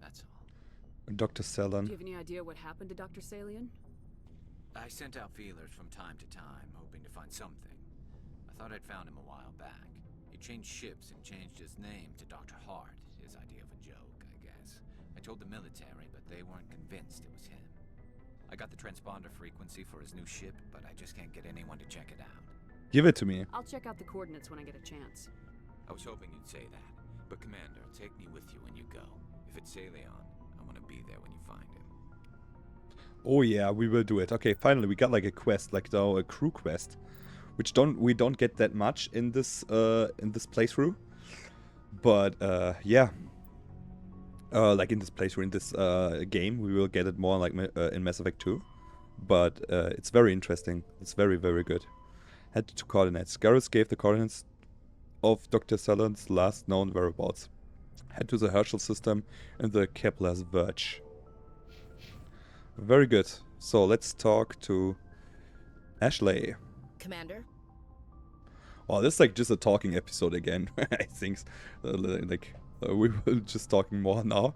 That's all. Dr. Do Selen. you have any idea what happened to Dr. Salian? I sent out feelers from time to time, hoping to find something. I thought I'd found him a while back. He changed ships and changed his name to Dr. Hart, his idea of a joke, I guess. I told the military, but they weren't convinced it was him. I got the transponder frequency for his new ship, but I just can't get anyone to check it out. Give it to me. I'll check out the coordinates when I get a chance. I was hoping you'd say that, but Commander, take me with you when you go. If it's Salion, I want to be there when you find him. Oh yeah, we will do it. Okay, finally we got like a quest, like now a crew quest, which we don't get that much in this playthrough. But yeah, like in this playthrough, in this game, we will get it more like in Mass Effect 2. But it's very interesting. It's very, very good. Head to coordinates. Garrus gave the coordinates of Dr. Salen's last known whereabouts. Head to the Herschel system and the Kepler's Verge. Very good. So let's talk to Ashley. Commander? Oh, this is like just a talking episode again. I think we will just talking more now.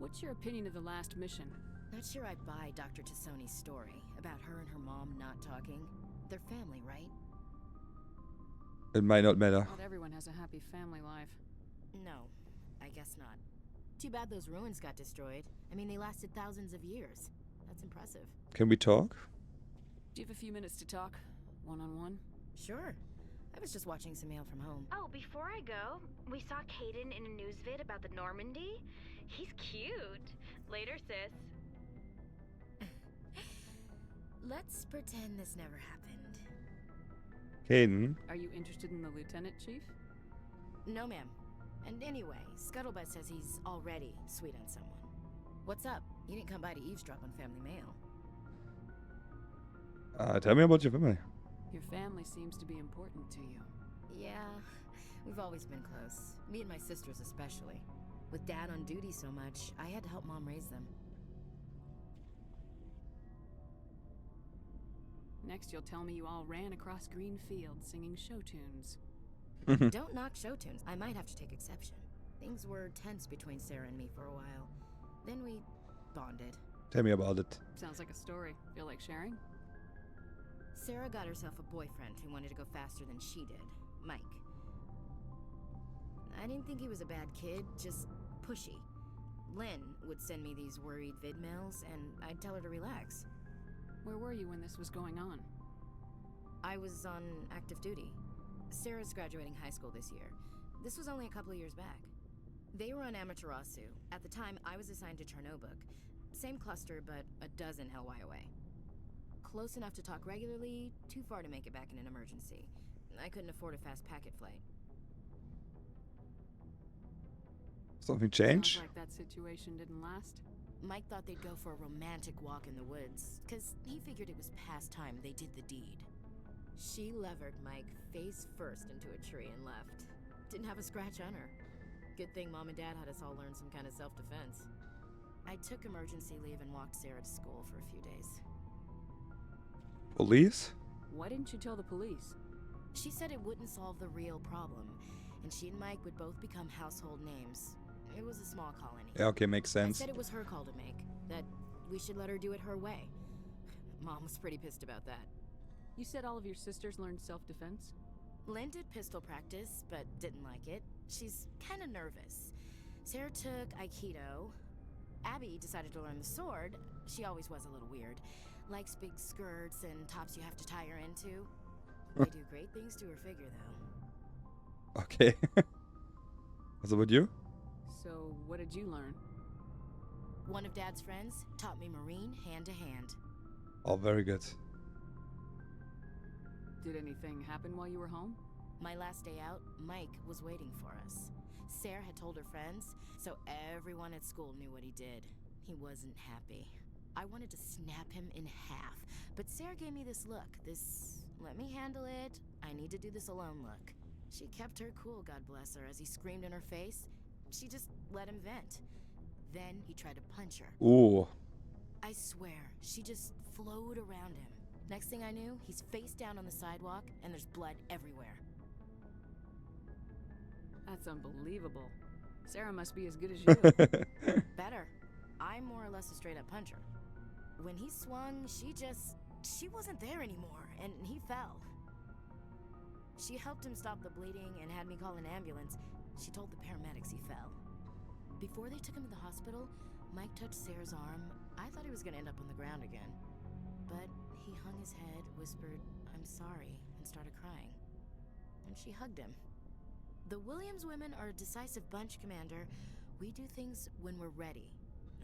What's your opinion of the last mission? Not sure I buy Dr. Tassoni's story about her and her mom not talking. They're family, right? It might not matter. Not everyone has a happy family life. No, I guess not. Too bad those ruins got destroyed. I mean, they lasted thousands of years. That's impressive. Can we talk? Do you have a few minutes to talk? One-on-one? Sure. I was just watching some mail from home. Oh, before I go, we saw Caden in a news vid about the Normandy. He's cute. Later, sis. Let's pretend this never happened. Hayden. Are you interested in the lieutenant, Chief? No, ma'am. And anyway, Scuttlebutt says he's already sweet on someone. What's up? You didn't come by to eavesdrop on family mail. Tell me about your family. Your family seems to be important to you. Yeah, we've always been close. Me and my sisters especially. With Dad on duty so much, I had to help Mom raise them. Next, you'll tell me you all ran across green fields singing show tunes. Don't knock show tunes. I might have to take exception. Things were tense between Sarah and me for a while. Then we bonded. Tell me about it. Sounds like a story. Feel like sharing? Sarah got herself a boyfriend who wanted to go faster than she did, Mike. I didn't think he was a bad kid, just pushy. Lynn would send me these worried vid mails, and I'd tell her to relax. Where were you when this was going on? I was on active duty. Sarah's graduating high school this year. This was only a couple of years back. They were on Amaterasu. At the time, I was assigned to Chernobog. Same cluster, but a dozen LY away. Close enough to talk regularly, too far to make it back in an emergency. I couldn't afford a fast packet flight. Something changed? Sounds like that situation didn't last. Mike thought they'd go for a romantic walk in the woods, cause he figured it was past time they did the deed. She levered Mike face first into a tree and left. Didn't have a scratch on her. Good thing Mom and Dad had us all learn some kind of self-defense. I took emergency leave and walked Sarah to school for a few days. Police? Why didn't you tell the police? She said it wouldn't solve the real problem, and she and Mike would both become household names. It was a small colony. Yeah, okay, makes I sense. said it was her call to make, that we should let her do it her way. Mom was pretty pissed about that. You said all of your sisters learned self-defense? Lynn did pistol practice, but didn't like it. She's kind of nervous. Sarah took Aikido. Abby decided to learn the sword. She always was a little weird. Likes big skirts and tops you have to tie her into. They do great things to her figure, though. Okay. What's about you? So, what did you learn? One of Dad's friends taught me Marine hand to hand. Oh, very good. Did anything happen while you were home? My last day out, Mike was waiting for us. Sarah had told her friends, so everyone at school knew what he did. He wasn't happy. I wanted to snap him in half, but Sarah gave me this look, this let me handle it, I need to do this alone look. She kept her cool, God bless her, as he screamed in her face. She just let him vent. Then he tried to punch her. Ooh. I swear, she just flowed around him. Next thing I knew, he's face down on the sidewalk, and there's blood everywhere. That's unbelievable. Sarah must be as good as you. Better. I'm more or less a straight-up puncher. When he swung, she wasn't there anymore, and he fell. She helped him stop the bleeding and had me call an ambulance. She told the paramedics he fell. Before they took him to the hospital, Mike touched Sarah's arm. I thought he was going to end up on the ground again. But he hung his head, whispered, "I'm sorry," and started crying. And she hugged him. The Williams women are a decisive bunch, Commander. We do things when we're ready.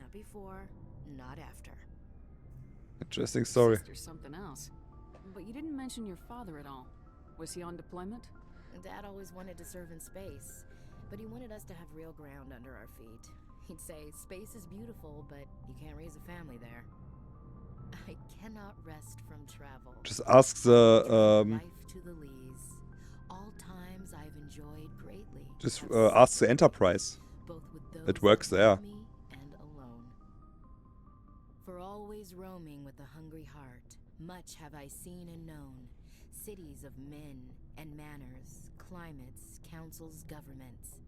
Not before, not after. Interesting story. Sister's something else. But you didn't mention your father at all. Was he on deployment? Dad always wanted to serve in space, but he wanted us to have real ground under our feet. He'd say, space is beautiful, but you can't raise a family there. I cannot rest from travel. Just ask the Life to the lees. All times I've enjoyed greatly. just Have ask the Enterprise. both with those It works that there. love me and alone. For always roaming with a hungry heart, much have I seen and known. Cities of men and manners, climates, councils, governments.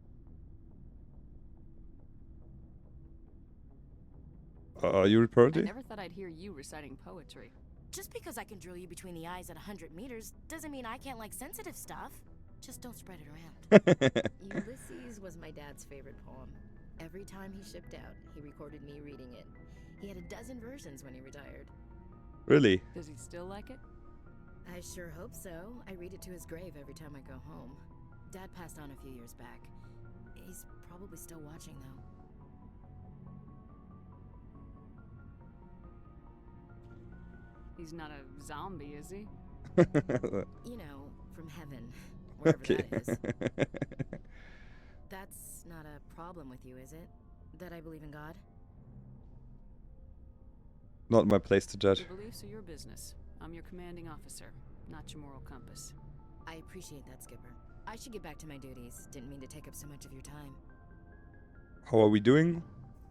You I reported? never thought I'd hear you reciting poetry. Just because I can drill you between the eyes at 100 meters doesn't mean I can't like sensitive stuff. Just don't spread it around. Ulysses was my dad's favorite poem. Every time he shipped out, he recorded me reading it. He had a dozen versions when he retired. Really? Does he still like it? I sure hope so. I read it to his grave every time I go home. Dad passed on a few years back. He's probably still watching, though. He's not a zombie, is he? You know, from heaven, wherever Okay. that is. That's not a problem with you, is it? That I believe in God? Not my place to judge. Your beliefs are your business. I'm your commanding officer, not your moral compass. I appreciate that, Skipper. I should get back to my duties. Didn't mean to take up so much of your time. How are we doing?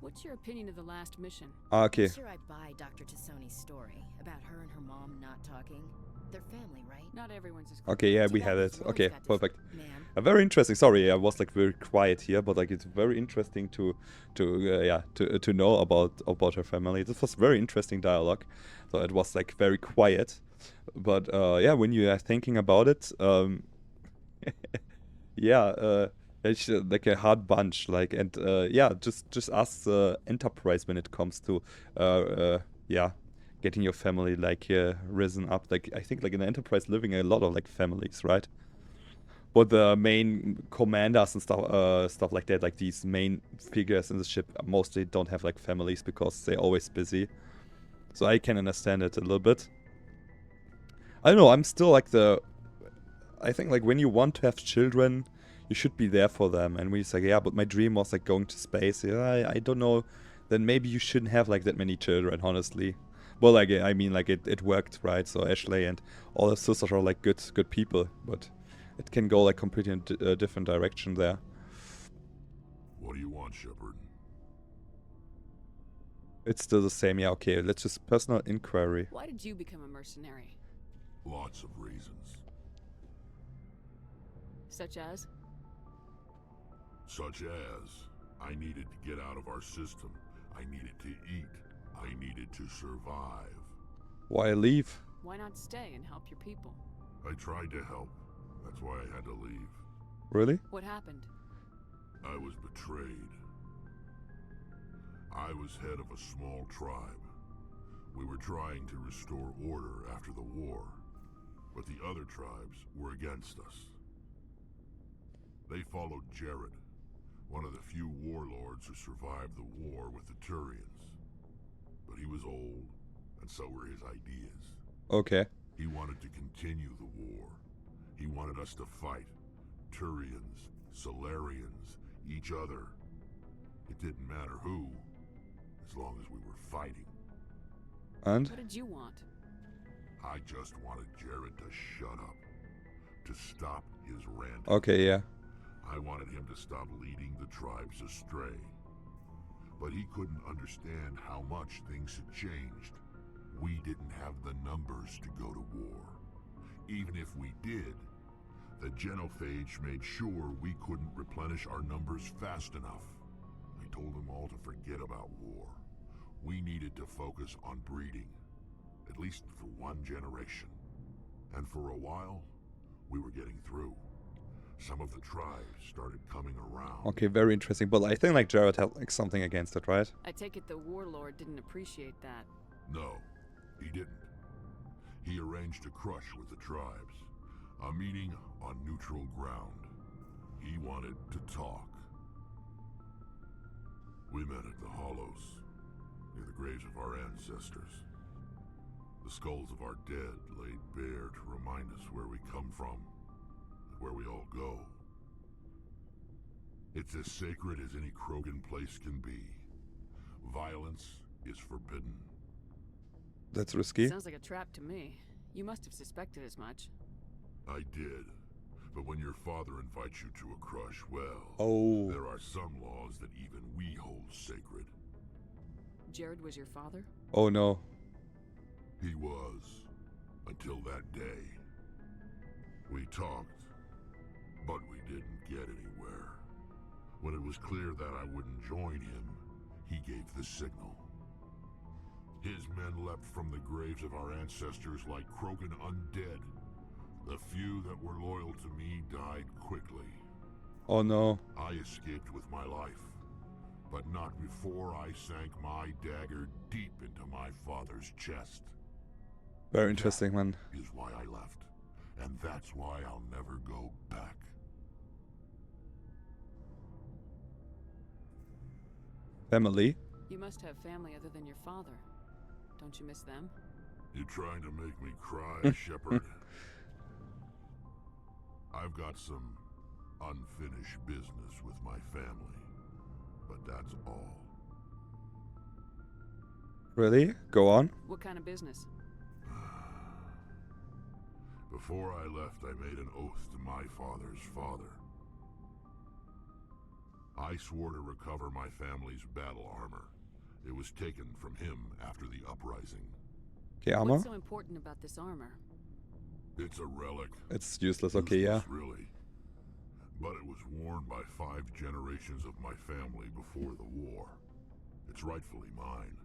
What's your opinion of the last mission? Okay. I'm sure I buy Dr. Tassoni's story about her and her mom not talking. They're family, right? Not everyone's as Okay, yeah, Too we bad have this it. woman's Okay, got to- perfect. Ma'am. Very interesting. Sorry, I was like very quiet here, but like it's very interesting to know about her family. This was very interesting dialogue. So it was like very quiet, but yeah, when you are thinking about it, yeah, it's like a hard bunch. Like and yeah, just ask the Enterprise when it comes to yeah, getting your family like risen up. Like I think like in the Enterprise living a lot of like families, right? But the main commanders and stuff like that, like these main figures in the ship, mostly don't have like families because they're always busy. So I can understand it a little bit. I don't know. I'm still like I think like when you want to have children, you should be there for them. And we say, yeah, but my dream was like going to space. Yeah, I don't know. Then maybe you shouldn't have like that many children, honestly. Well, like I mean, like it worked, right? So Ashley and all the sisters are like good people, but it can go like completely in a different direction there. What do you want, Shepard? It's still the same. Yeah, okay. Let's just personal inquiry. Why did you become a mercenary? Lots of reasons. Such as? Such as, I needed to get out of our system. I needed to eat. I needed to survive. Why leave? Why not stay and help your people? I tried to help. That's why I had to leave. Really? What happened? I was betrayed. I was head of a small tribe. We were trying to restore order after the war, but the other tribes were against us. They followed Jared, one of the few warlords who survived the war with the Turians. But he was old, and so were his ideas. Okay. He wanted to continue the war. He wanted us to fight. Turians, Solarians, each other. It didn't matter who, as long as we were fighting. And? What did you want? I just wanted Jared to shut up. To stop his ranting. Okay, yeah. I wanted him to stop leading the tribes astray. But he couldn't understand how much things had changed. We didn't have the numbers to go to war. Even if we did, the genophage made sure we couldn't replenish our numbers fast enough. I told them all to forget about war. We needed to focus on breeding, at least for one generation. And for a while, we were getting through. Some of the tribes started coming around. Okay, very interesting. But I think like Jared had like something against it, right? I take it the warlord didn't appreciate that. No, he didn't. He arranged a crush with the tribes. A meeting on neutral ground. He wanted to talk. We met at the Hollows, near the graves of our ancestors. The skulls of our dead laid bare to remind us where we come from, and where we all go. It's as sacred as any Krogan place can be. Violence is forbidden. That's risky. Sounds like a trap to me. You must have suspected as much. I did. But when your father invites you to a crush, well, Oh. there are some laws that even we hold sacred. Jared was your father? Oh no. He was. Until that day. We talked, but we didn't get anywhere. When it was clear that I wouldn't join him, he gave the signal. His men leapt from the graves of our ancestors like Krogan undead. The few that were loyal to me died quickly. Oh no. I escaped with my life, but not before I sank my dagger deep into my father's chest. Very interesting, man. That is why I left, and that's why I'll never go back. Family? You must have family other than your father. Don't you miss them? You're trying to make me cry, Shepard. I've got some unfinished business with my family, but that's all. Really? Go on. What kind of business? Before I left, I made an oath to my father's father. I swore to recover my family's battle armor. It was taken from him after the uprising. Okay, armor? What's so important about this armor? It's a relic. It's useless, okay, yeah. Useless, really. But it was worn by 5 generations of my family before the war. It's rightfully mine.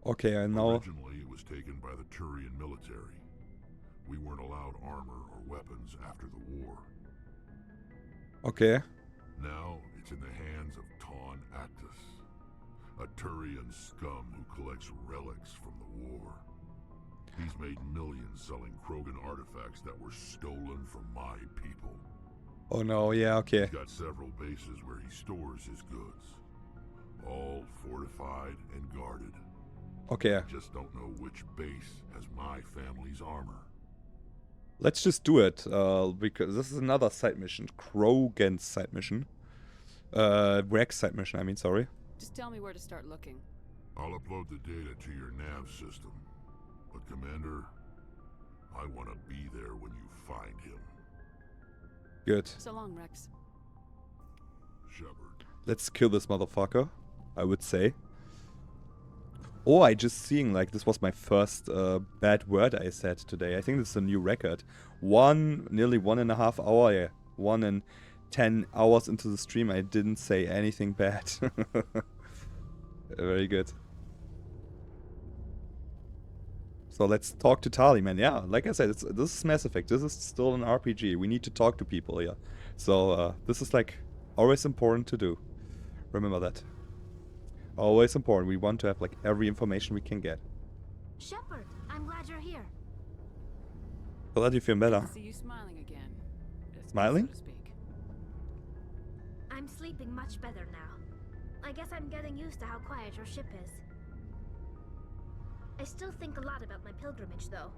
Okay, I know. Originally, it was taken by the Turian military. We weren't allowed armor or weapons after the war. Okay. Now, it's in the hands of Taun Actus, a Turian scum who collects relics from the war. He's made millions selling Krogan artifacts that were stolen from my people. Oh no, yeah, okay. He's got several bases where he stores his goods. All fortified and guarded. Okay. I just don't know which base has my family's armor. Let's just do it, because this is another side mission. Krogan's side mission. Rex side mission, I mean, sorry. Just tell me where to start looking. I'll upload the data to your nav system. But Commander, I want to be there when you find him. Good. So long, Rex. Shepard. Let's kill this motherfucker, I would say. Oh, I just seeing, like, this was my first bad word I said today. I think this is a new record. Nearly 1.5 hour, yeah. 1 and 10 hours into the stream, I didn't say anything bad. Very good. So let's talk to Tali, man. Yeah, like I said, this is Mass Effect. This is still an RPG. We need to talk to people here. So this is like always important to do. Remember that. Always important. We want to have like every information we can get. Shepard, I'm glad you're here. Glad you feel better. See you smiling again. Smiling? So to speak. I'm sleeping much better now. I guess I'm getting used to how quiet your ship is. I still think a lot about my pilgrimage, though.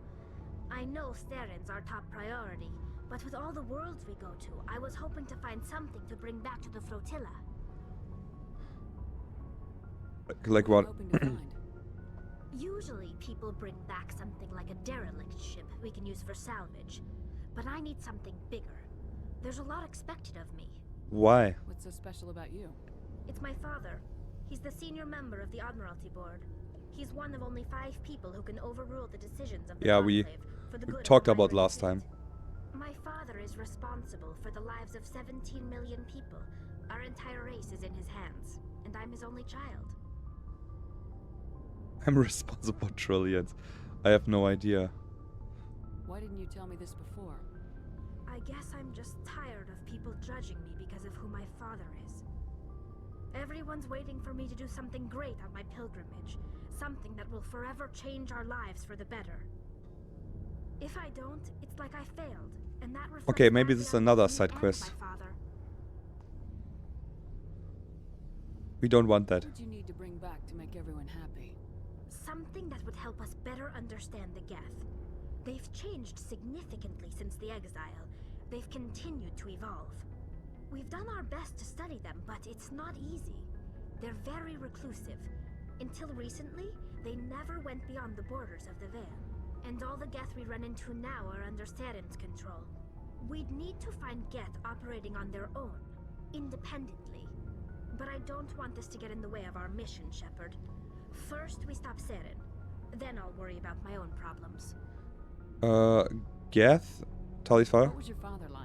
I know Steren's our top priority, but with all the worlds we go to, I was hoping to find something to bring back to the flotilla. Like what? Hoping to find. Usually, people bring back something like a derelict ship we can use for salvage. But I need something bigger. There's a lot expected of me. Why? What's so special about you? It's my father. He's the senior member of the Admiralty Board. He's one of only 5 people who can overrule the decisions of the we Conclave for the good of talked the about minor last fleet. time. My father is responsible for the lives of 17 million people. Our entire race is in his hands, and I'm his only child. I'm responsible for trillions. I have no idea. Why didn't you tell me this before? I guess I'm just tired of people judging me because of who my father is. Everyone's waiting for me to do something great on my pilgrimage. Something that will forever change our lives for the better. If I don't, it's like I failed, and that reflects Okay, maybe badly this is on another me side and quest. my father. We don't want that. What would you need to bring back to make everyone happy? Something that would help us better understand the Geth. They've changed significantly since the exile. They've continued to evolve. We've done our best to study them, but it's not easy. They're very reclusive. Until recently, they never went beyond the borders of the Veil. And all the Geth we run into now are under Steren's control. We'd need to find Geth operating on their own, independently. But I don't want this to get in the way of our mission, Shepard. First, we stop Seren. Then I'll worry about my own problems. Geth? Tali's father? What was your father like?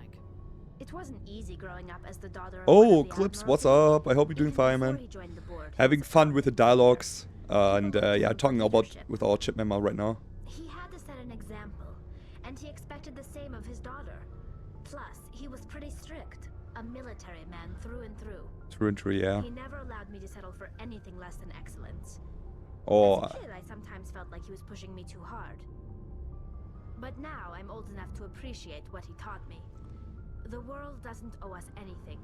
It wasn't easy growing up as the daughter of one Oh, of the Clips, what's Admiralty. up? I hope you're doing Even fine, before man. he joined the board, he Having was a fun top with the leader. dialogues. And People yeah, looked talking for about leadership. with our chip member right now. He had to set an example, and he expected the same of his daughter. Plus, he was pretty strict, a military man through and through. True and true, yeah. He never allowed me to settle for anything less than excellence. Oh, As a kid, I sometimes felt like he was pushing me too hard. But now I'm old enough to appreciate what he taught me. The world doesn't owe us anything.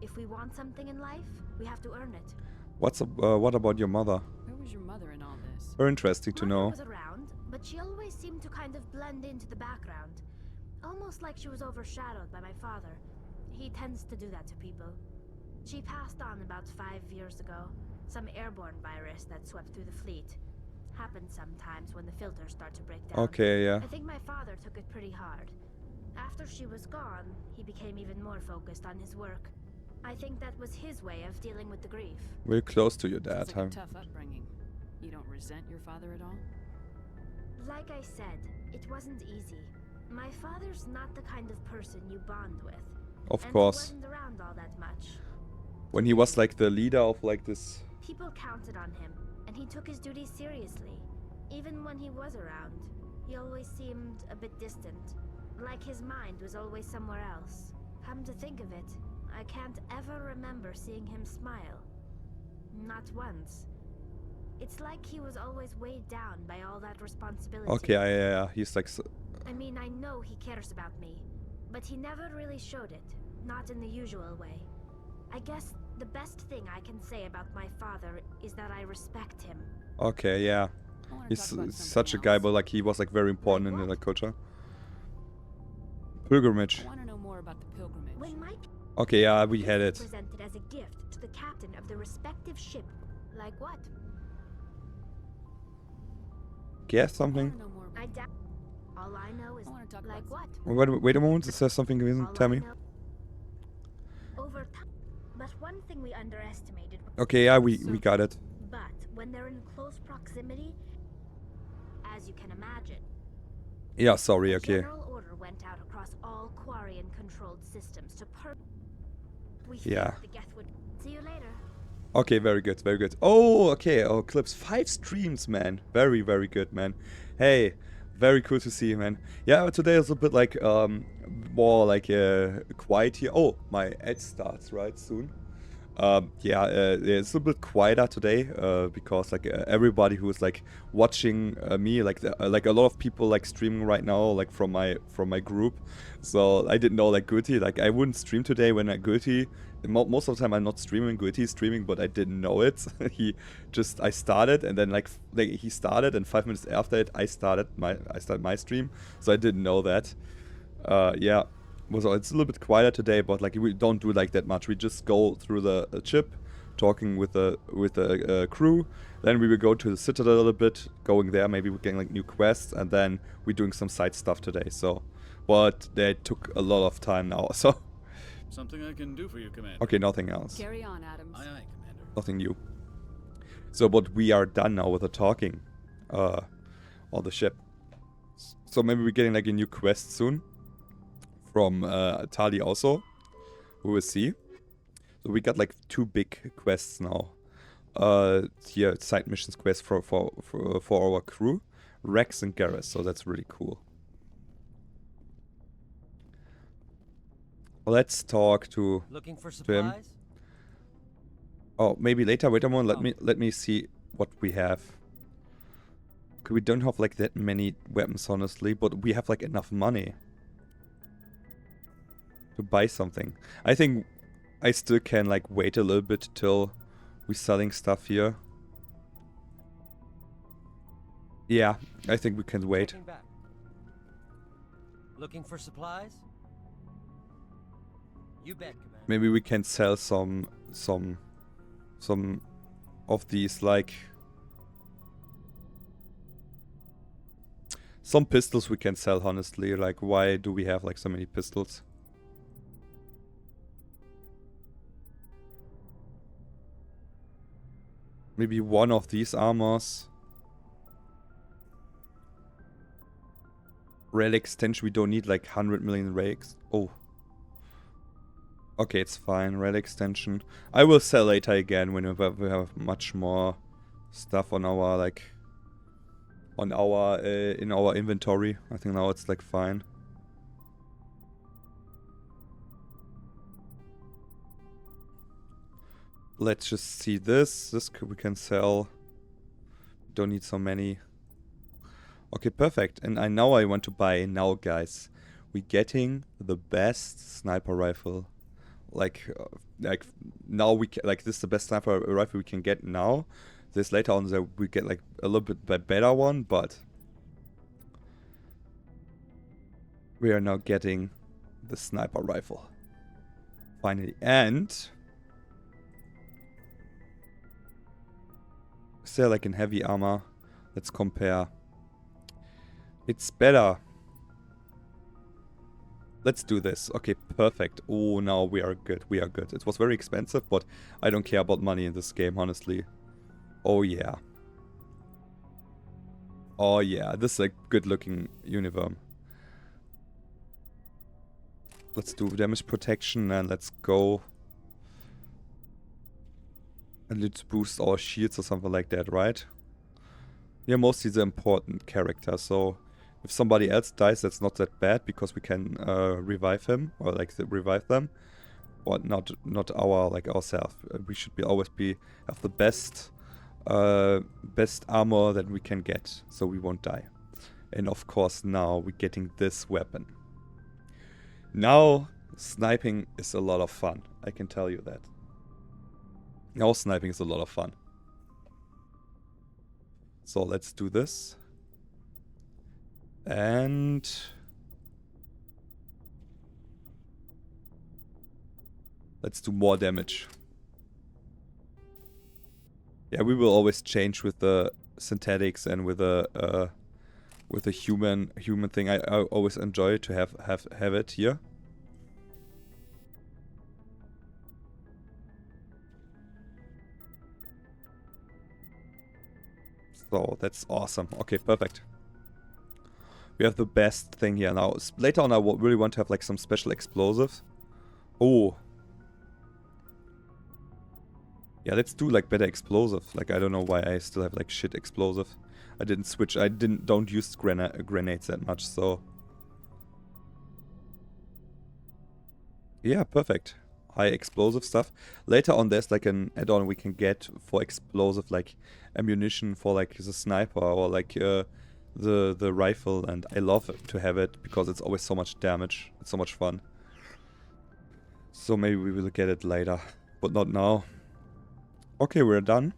If we want something in life, we have to earn it. what about your mother? Where was your mother in all this? Very interesting to Mother know. was around, but she always seemed to kind of blend into the background. Almost like she was overshadowed by my father. He tends to do that to people. She passed on about 5 years ago. Some airborne virus that swept through the fleet. Happens sometimes when the filters start to break down. Okay, yeah. I think my father took it pretty hard. After she was gone, he became even more focused on his work. I think that was his way of dealing with the grief. We're close to your dad, Sounds huh? like a tough upbringing. You don't resent your father at all? Like I said, it wasn't easy. My father's not the kind of person you bond with. Of and course. he wasn't around all that much. When he was like the leader of like this. People counted on him, and he took his duties seriously. Even when he was around, he always seemed a bit distant. Like his mind was always somewhere else. Come to think of it, I can't ever remember seeing him smile. Not once. It's like he was always weighed down by all that responsibility. Okay, yeah. He's like. I mean, I know he cares about me, but he never really showed it. Not in the usual way. I guess the best thing I can say about my father is that I respect him. Okay, yeah. I wanna He's talk about such a something guy, else. but like he was like very important in the what? like culture. Pilgrimage. I want to know more about the pilgrimage. When my Okay, yeah, we had This it. is presented as a gift to the captain of the respective ship. Like what? Guess I something? want to know more about I doubt. All I know is I wanna talk like about what? Wait a moment. Is there something you All can tell I me? know- Over time. But one thing we underestimated. Okay, yeah, we got it. But when they're in close proximity, as you can imagine, Yeah, sorry. a Okay. general order went out across all Quarian-controlled systems to We Yeah. feared the Geth would. See you later. Okay, very good, very good. Oh, okay. Oh, Clips. 5 streams, man. Very, very good, man. Hey, very cool to see you, man. Yeah, today is a bit like more like quiet here. Oh, my ad starts right soon. Yeah, it's a bit quieter today because like everybody who is like watching me, like like a lot of people like streaming right now, like from my group. So I didn't know like Guilty, like I wouldn't stream today when Guilty. Most of the time I'm not streaming, Guilty is streaming, but I didn't know it. I started, and then like he started, and 5 minutes after it I started my stream. So I didn't know that. Yeah. So it's a little bit quieter today, but like we don't do like that much. We just go through the chip, talking with the crew. Then we will go to the Citadel a little bit, going there. Maybe we're getting like new quests, and then we're doing some side stuff today. So, but they took a lot of time now. So something I can do for you, Commander. Okay, nothing else. Carry on, Adams. Aye, aye, Commander. Nothing new. So, but we are done now with the talking, on the ship. So maybe we're getting like a new quest soon. From Tali also, we will see. So we got like 2 big quests now. Here side missions quest for our crew, Rex and Garrus. So that's really cool. Let's talk to Looking for him. supplies? Oh, maybe later. Wait a moment. Let me see what we have. Okay, we don't have like that many weapons, honestly, but we have like enough money to buy something. I think I still can like wait a little bit till we're selling stuff here. Yeah, I think we can wait. Checking back. Looking for supplies? You bet, Commander. Maybe we can sell some of these, like some pistols we can sell, honestly. Like, why do we have like so many pistols? Maybe one of these armors. Rail extension, we don't need like 100 million rails. Oh. Okay, it's fine. Rail extension. I will sell later again when we have much more stuff on our like in our inventory. I think now it's like fine. Let's just see this. This we can sell. Don't need so many. Okay, perfect. And now I want to buy now, guys. We're getting the best sniper rifle. Like now we like this is the best sniper rifle we can get now. This later on we get like a little bit better one, but we are now getting the sniper rifle finally. And is there like in heavy armor? Let's compare. It's better. Let's do this. Okay, perfect. Oh, now we are good. We are good. It was very expensive, but I don't care about money in this game, honestly. Oh, yeah. Oh, yeah. This is a good-looking uniform. Let's do damage protection and let's go. And let's boost our shields or something like that, right? Yeah, mostly the important character, so if somebody else dies, that's not that bad because we can revive him or like revive them, but not our like ourselves. We should always have the best armor that we can get, so we won't die. And of course, now we're getting this weapon. Now sniping is a lot of fun. I can tell you that. Now sniping is a lot of fun. So let's do this. And let's do more damage. Yeah, we will always change with the synthetics and with the human thing. I always enjoy to have it here. So that's awesome. Okay, perfect. We have the best thing here now. Later on, I really want to have like some special explosives. Oh. Yeah, let's do like better explosive. Like, I don't know why I still have like shit explosive. I didn't switch. I don't use grenades that much, so yeah, perfect. High explosive stuff. Later on, there's like an add-on we can get for explosive, like ammunition for like the sniper or like the rifle, and I love to have it because it's always so much damage. It's so much fun. So maybe we will get it later, but not now. Okay, we're done.